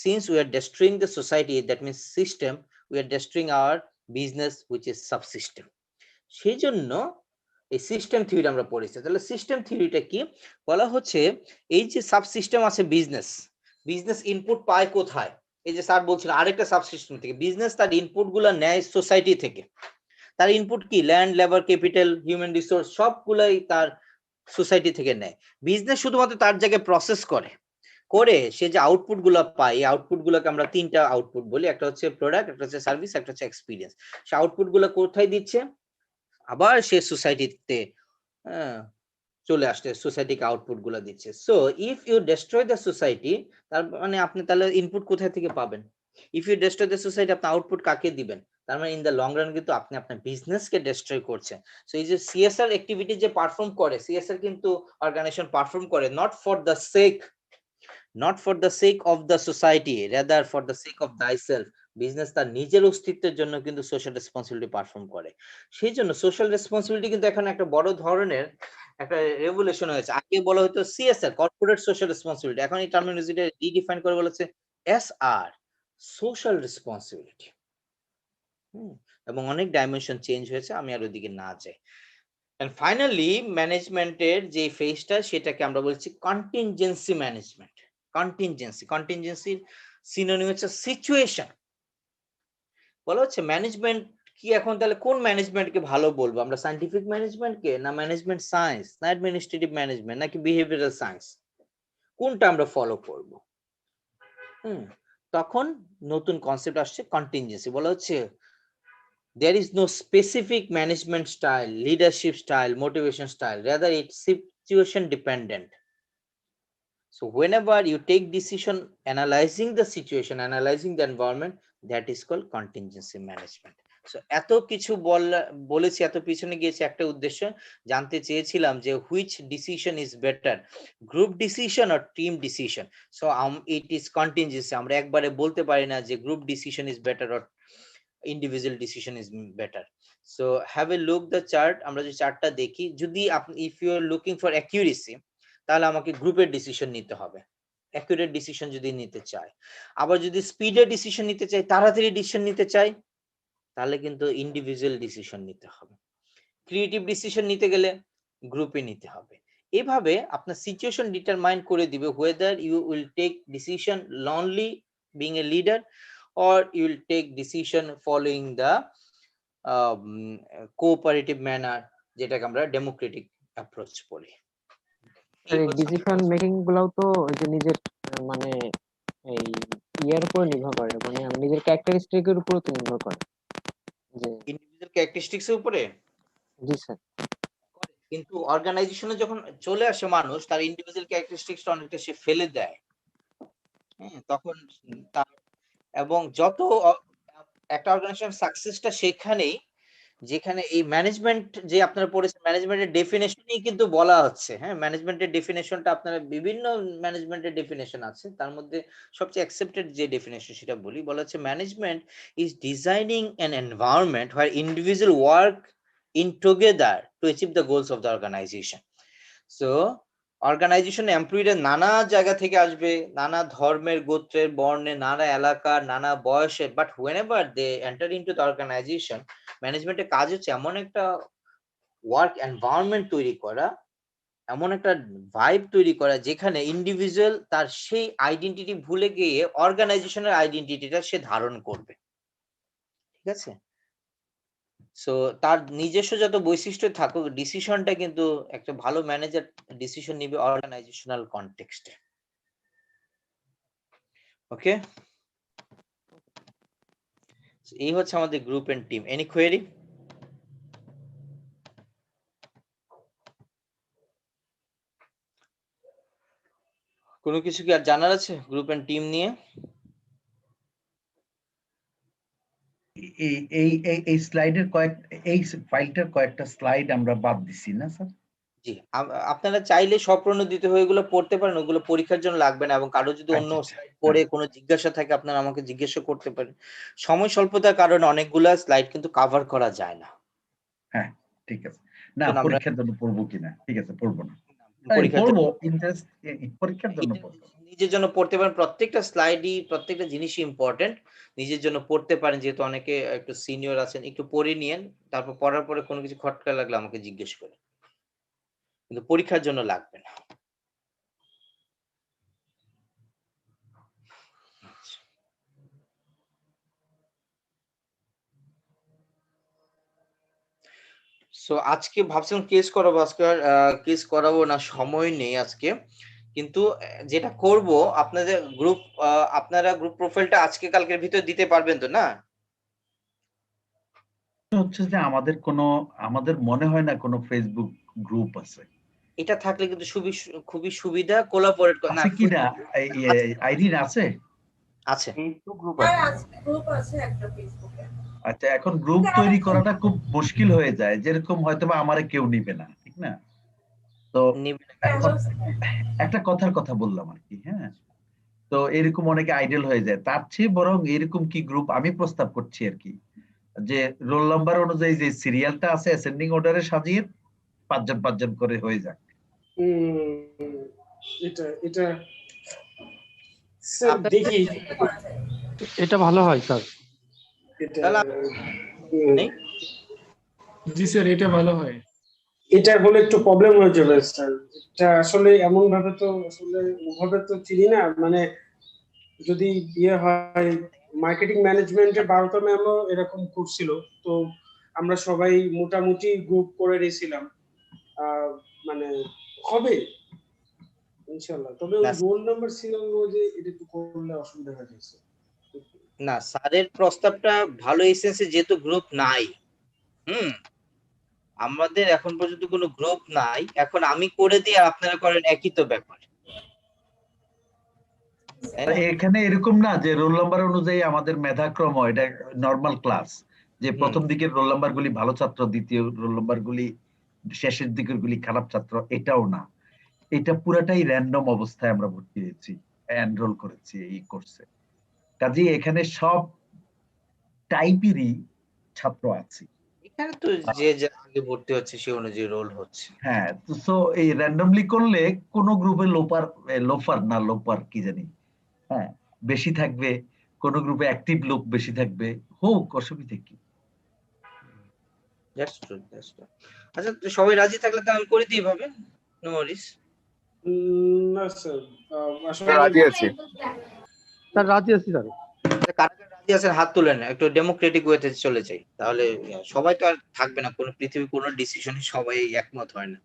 since we are destroying the society, that means system, we are destroying hour business which is subsystem. সেই জন্য এই সিস্টেম থিওরি আমরা পড়েছি। তাহলে সিস্টেম থিওরিটা কি? বলা হচ্ছে এই যে সাবসিস্টেম আছে বিজনেস, বিজনেস ইনপুট পায় কোথায়? এই যে স্যার বলছিলেন আরেকটা সাবসিস্টেম থেকে। বিজনেস তার ইনপুট গুলো নেয় সোসাইটি থেকে। তার ইনপুট কি? Land, labour, capital, human resource, সবগুলাই তার সোসাইটি থেকে নেয়। বিজনেস শুধুমাত্র তার জায়গায় প্রসেস করে সে যে আউটপুট গুলো পায়, এই আউটপুট গুলোকে আমরা তিনটা আউটপুট বলি, একটা হচ্ছে প্রোডাক্ট, একটা হচ্ছে সার্ভিস, একটা হচ্ছে এক্সপিরিয়েন্স। সে আউটপুট গুলো কোথায় দিচ্ছে? আবার সে সোসাইটিতে চলে আসছে, সোসাইটিকে আউটপুট গুলো দিচ্ছে। So if you destroy the society, তার মানে আপনি তাহলে ইনপুট কোথায় থেকে পাবেন? If you destroy the society, আপনি আউটপুট কাকে দিবেন? তার মানে ইন দ্য লং রান কিন্তু আপনি আপনার বিজনেসকে ডেস্ট্রয় করছেন। সো এই যে সিএসআর অ্যাক্টিভিটি যে পারফর্ম করে, সিএসআর কিন্তু অর্গানাইজেশন পারফর্ম করে not for the sake of the society, rather for the sake of thyself। Business তার নিজের অস্তিত্বের জন্য কিন্তু সোশ্যাল রেসপন্সিবিলিটি পারফর্ম করে। সেই জন্য সোশ্যাল রেসপন্সিবিলিটি কিন্তু এখন একটা বড় ধরনের একটা রেভলিউশন হয়েছে। আগে বলা হতো সিএসআর, কর্পোরেট সোশ্যাল রেসপন্সিবিলিটি, এখন এই টার্মিনোলজিটা রিডিফাইন করে বলেছে এসআর, সোশ্যাল রেসপন্সিবিলিটি। এবং অনেক ডাইমেনশন চেঞ্জ হয়েছে, আমি আর ওইদিকে না যাই। এন্ড ফাইনালি ম্যানেজমেন্টের যে ফেজটা, সেটাকে আমরা বলছি কন্টিনজেন্সি ম্যানেজমেন্ট। কন্টিনজেন্সির সিনোনিম হচ্ছে সিচুয়েশন। বলা হচ্ছে ম্যানেজমেন্ট কি এখন তাহলে কোন ম্যানেজমেন্টকে ভালো বলবো আমরা? সায়েন্টিফিক ম্যানেজমেন্টকে, না ম্যানেজমেন্ট সায়েন্স, না অ্যাডমিনিস্ট্রেটিভ ম্যানেজমেন্ট, নাকি বিহেভিয়ারাল সায়েন্স? কোনটা আমরা ফলো করব? তখন নতুন কনসেপ্ট আসছে কন্টিনজেন্সি। বলা হচ্ছে there is no specific management style, leadership style, motivation style, rather it's situation dependent. So whenever you take decision analyzing the situation, analyzing the environment, that is called contingency management. So এত কিছু বলেছি, এত পিছনে গিয়েছে একটা উদ্দেশ্য, জানতে চেয়েছিলাম যে which decision is better, group decision or team decision. So it is contingency. আমরা একবারে বলতে পারি না যে group decision is better or individual decision is better. So have a look the chart. আমরা যে চার্টটা দেখি, যদি আপনি if you are looking for accuracy, তাহলে আমাকে গ্রুপের ডিসিশন নিতে হবে, অ্যাকুরেট ডিসিশন যদি নিতে চাই। আবার যদি স্পিডে ডিসিশন নিতে চাই, তাড়াতাড়ি ডিসিশন নিতে চাই, তাহলে কিন্তু ইন্ডিভিজুয়াল ডিসিশন নিতে হবে। ক্রিয়েটিভ ডিসিশন নিতে গেলে গ্রুপে নিতে হবে। এভাবে আপনার সিচুয়েশন ডিটারমাইন করে দিবে whether you will take decision lonely being a leader or you will take decision following the cooperative manner, যেটাকে আমরা ডেমোক্রেটিক অ্যাপ্রোচ বলি। এই ডিসিশন মেকিং গুলাও তো ওই যে নিজের মানে এই ইয়ার উপর নির্ভর করে, মানে নিজের ক্যারেক্টারিস্টিকের উপর তো নির্ভর করে, যে ইন্ডিভিজুয়াল ক্যারেক্টারিস্টিক্স এর উপরে। জি স্যার। কিন্তু অর্গানাইজেশনে যখন চলে আসে মানুষ, তার ইন্ডিভিজুয়াল ক্যারেক্টারিস্টিক্সটা অনেকটা সে ফেলে দেয়। তখন তার এবং যত একটা অর্গানাইজেশন সাকসেসটা সেখানেই যেখানে এই ম্যানেজমেন্ট যে আপনারা পড়েছেন, ম্যানেজমেন্টের ডেফিনেশনই কিন্তু বলা হচ্ছে। হ্যাঁ, ম্যানেজমেন্টের ডেফিনেশনটা আপনারা বিভিন্ন ম্যানেজমেন্টের ডেফিনেশন আছে, তার মধ্যে সবচেয়ে অ্যাকসেপ্টেড যে ডেফিনেশন সেটা বলা হচ্ছে management is designing an environment where individual work in together to achieve the goals of the organization. So organisation এমপ্লয়িরা নানা জায়গা থেকে আসবে, নানা ধর্মের, গোত্রের, বর্ণের, নানা এলাকার, নানা বয়সের, but whenever they enter into the organization, ম্যানেজমেন্টের কাজ হচ্ছে এমন একটা ওয়ার্ক এনভায়রনমেন্ট তৈরি করা, এমন একটা ভাইব তৈরি করা যেখানে ইন্ডিভিজুয়াল তার সেই আইডেন্টিটি ভুলে গিয়ে অর্গানাইজেশনের আইডেন্টিটিটা সে ধারণ করবে, ঠিক আছে? সো তার নিজস্ব যত বৈশিষ্ট্য থাকুক, ডিসিশনটা কিন্তু একটা ভালো ম্যানেজার ডিসিশন নিবে অর্গানাইজেশনাল কনটেক্সটে। ওকে, এই হচ্ছে আমাদের group and team. Any query? কোনো কিছু কি আর জানার আছে গ্রুপ এন্ড টিম নিয়ে? এই স্লাইডের এই ফাইলটার কয়েকটা স্লাইড আমরা বাদ দিছি না স্যার? জি, আপনারা চাইলে স্বপ্রণোদিত হয়ে এগুলো পড়তে পারেন, ওগুলো পরীক্ষার জন্য লাগবে না, এবং কারো যদি অন্য স্লাইড পড়ে কোনো জিজ্ঞাসা থাকে আপনারা আমাকে জিজ্ঞাসা করতে পারেন। সময় স্বল্পতার কারণে অনেকগুলা স্লাইড কিন্তু কভার করা যায় না। হ্যাঁ ঠিক আছে, না পরীক্ষার জন্য পড়বো কিনা, ঠিক আছে পড়বো না, পরীক্ষার পরীক্ষার জন্য পড়বো। নিজের জন্য পড়তে পারেন, প্রত্যেকটা স্লাইডই প্রত্যেকটা জিনিসই ইম্পর্টেন্ট, নিজের জন্য পড়তে পারেন। যেহেতু অনেকে একটু সিনিয়র আছেন, একটু পড়ে নিয়েন, তারপর পড়ার পরে কোনো কিছু খটকা লাগলে আমাকে জিজ্ঞেস করেন, কিন্তু পরীক্ষার জন্য লাগবে না। সো আজকে ভাবছিলাম কেস করাবো, আজকে কেস করাবো না, সময় নেই আজকে। কিন্তু যেটা করব, আপনাদের আপনারা গ্রুপ প্রোফাইলটা আজকে কালকের ভিতর দিতে পারবেন তো? না হচ্ছে যে আমাদের মনে হয় না কোনো ফেসবুক গ্রুপ আছে। এটা থাকলে কিন্তু খুবই সুবিধা, কোলাবোরেট করা। আছে কি না? আইডিন আছে? আছে, ফেসবুক গ্রুপ আছে একটা ফেসবুকে। আচ্ছা, এখন গ্রুপ তৈরি করাটা খুব মুশকিল হয়ে যায়, যেরকম হয়তোবা আমারে কেউ নিবে না, ঠিক না? তো এখন একটা কথা বললাম আর কি, হ্যাঁ। তো এরকম অনেকে আইডল হয়ে যায়, তার চেয়ে বরং এরকম কি গ্রুপ আমি প্রস্তাব করছি আর কি, যে রোল নাম্বার অনুযায়ী যে সিরিয়ালটা আছে অ্যাসেন্ডিং অর্ডারে সাজিয়ে 5 জন করে হয়ে যাক। এটা স্যার দেখি, এটা ভালো হয় স্যার। জি স্যার, এটা ভালো হয়। এটা হলে একটু প্রবলেম হয়ে যাবে স্যার। এটা আসলে এমন ভাবে তো আসলে ওভাবে তো চিনি না, মানে যদি ইয়ে হয়, মার্কেটিং ম্যানেজমেন্টের 12টা ম্যামও এরকম করছিল, তো আমরা সবাই মোটামুটি গ্রুপ করে রেছিলাম, মানে হবে ইনশাআল্লাহ। তবে ওই রোল নাম্বার সিরিয়াল অনুযায়ী এটা একটু করলে অসুবিধা হয়ে যাচ্ছে। না, স্যারের প্রস্তাবটা ভালো এসেছে, যেহেতু গ্রুপ নাই। আমাদের এখন পর্যন্ত কোনো গ্রুপ নাই, এখন আমি করে দিই আর আপনারা করেন, একই তো ব্যাপার। এখানে এরকম না যে রোল নাম্বার অনুযায়ী আমাদের মেধাক্রম, এটা নরমাল ক্লাস, যে প্রথম দিকের রোল নাম্বার গুলি ভালো ছাত্র, দ্বিতীয় রোল নাম্বার গুলি, শেষের দিকের গুলি খারাপ ছাত্র, এটাও না। এটা পুরাটাই র্যান্ডম অবস্থায় আমরা ভর্তি হয়েছি, এনরোল করেছি এই কোর্সে। কাজেই এখানে সব টাইপেরই ছাত্র আছে। এখানে তো যে আগে ভর্তি হচ্ছে সে অনুযায়ী রোল হচ্ছে। হ্যাঁ, তো এই র্যান্ডমলি করলে কোন গ্রুপে লোপার কি জানি, হ্যাঁ, বেশি থাকবে, কোন গ্রুপে অ্যাক্টিভ লোক বেশি থাকবে, হোক, অসুবিধা কি? আচ্ছা, সবাই রাজি থাকলে তো আমি করে দিই ভাবে, নো ওয়ারিস। না স্যার, আসলে রাজি আছি স্যার, রাজি আছি স্যার। কারা রাজি আছেন হাত তুলেন, একটু ডেমোক্রেটিক ওয়েতে চলে যাই, তাহলে সবাই তো আর থাকবে না, কোন পৃথিবীর কোন ডিসিশনে সবাই একমত হয় না।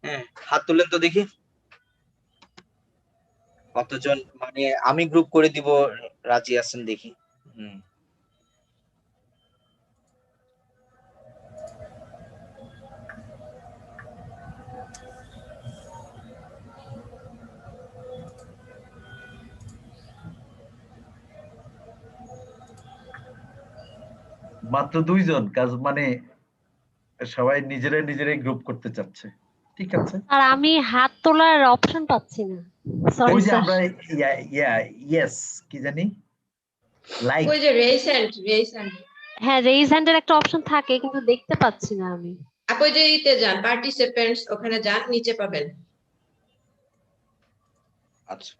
হ্যাঁ, হাত তুলেন তো দেখি কতজন, মানে আমি গ্রুপ করে দিব রাজি আছেন দেখি। মাত্র 2 জন, কাজ মানে সবাই নিজেরাই গ্রুপ করতে চাচ্ছে, ঠিক আছে। আর আমি হাত তোলার অপশন পাচ্ছি না, সরি ওই যে স্যার। আমরা ইয়েস কি জানি, লাইক, ওই যে রেইজ হ্যান্ড, হ্যাঁ, রেইজ হ্যান্ডের একটা অপশন থাকে, কিন্তু দেখতে পাচ্ছি না আমি। আপনি যে ইতে যান পার্টিসিপেন্টস, ওখানে যান, নিচে পাবেন। আচ্ছা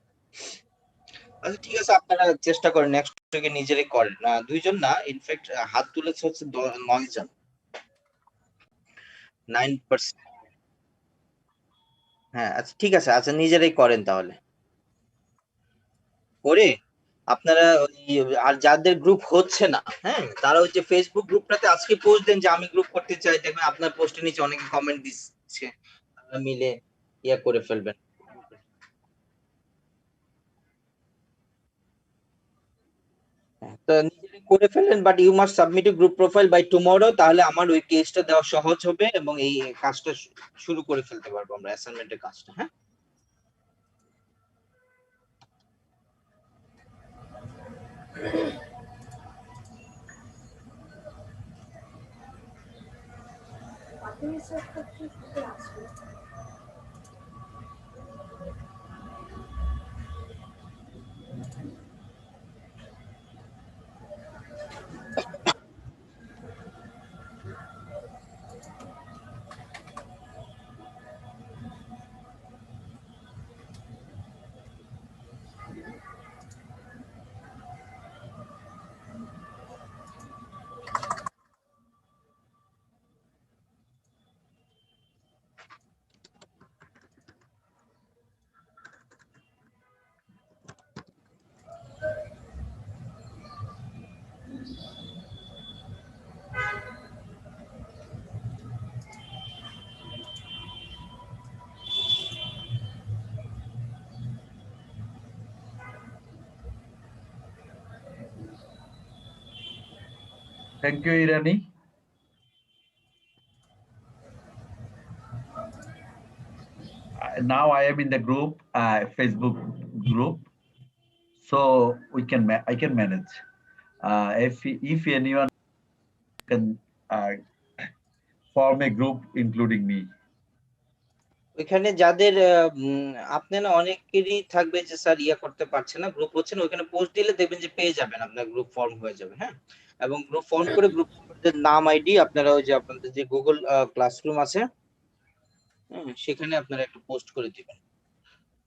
আচ্ছা ঠিক আছে, আপনারা চেষ্টা করেন নেক্সট উইকে নিজেরাই করেন না, দুইজন না, ইনফ্যাক্ট হাত তুলেছে হচ্ছে 9 জন, 9%। হ্যাঁ আচ্ছা ঠিক আছে, আচ্ছা নিজেরাই করেন তাহলে করে আপনারা আর যাদের গ্রুপ হচ্ছে না, হ্যাঁ তারা ওই যে ফেসবুক গ্রুপটাতে আজকে পোস্ট দেন যে আমি গ্রুপ করতে চাই, দেখবেন আপনার পোস্টের নিচে অনেকে কমেন্ট দিচ্ছে, আপনারা মিলে ইয়া করে ফেলবেন। তো নিজেরাই করে ফেলেন, but you must submit a group profile by tomorrow, তাহলে আমার ওই কেসটা দেওয়া সহজ হবে এবং এই কাজটা শুরু করে ফেলতে পারবো আমরা, অ্যাসাইনমেন্টের কাজটা। হ্যাঁ Thank you, Irani. Now I am in the group, Facebook group, so I can manage. If anyone can form a group including me. ওইখানে যাদের আপনি না অনেকেরই থাকবে যে স্যার ইয়া করতে পারছে না, গ্রুপ হচ্ছে না, ওইখানে পোস্ট দিলে দেখবেন যে পেয়ে যাবেন, আপনার গ্রুপ ফর্ম হয়ে যাবে। হ্যাঁ এবং গ্রুপ ফর্ম করে গ্রুপ নাম আইডি আপনারা ওই যে আপনাদের যে গুগল ক্লাসরুম আছে, সেখানে আপনারা একটু পোস্ট করে দিবেন,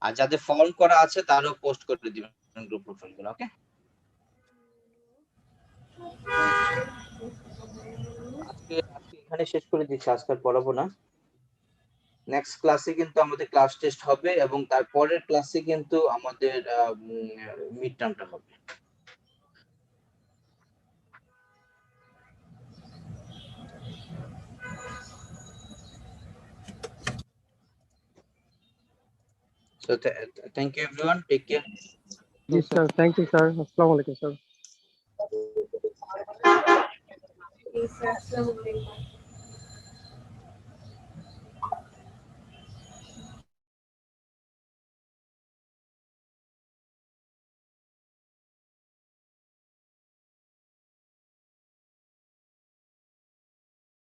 আর যাদের ফর্ম করা আছে তারও পোস্ট করে দিবেন গ্রুপ প্রোফাইল গুলো। ওকে আজকে এখানে শেষ করে দিচ্ছি, আজকে আর পড়াবো না। নেক্সট ক্লাসে কিন্তু আমাদের ক্লাস টেস্ট হবে এবং তারপরের ক্লাসে কিন্তু আমাদের মিড টার্মটা হবে। So thank you everyone, take care. Yes, sir. Thank you, sir. Assalamu alaikum, sir. Assalamu alaikum.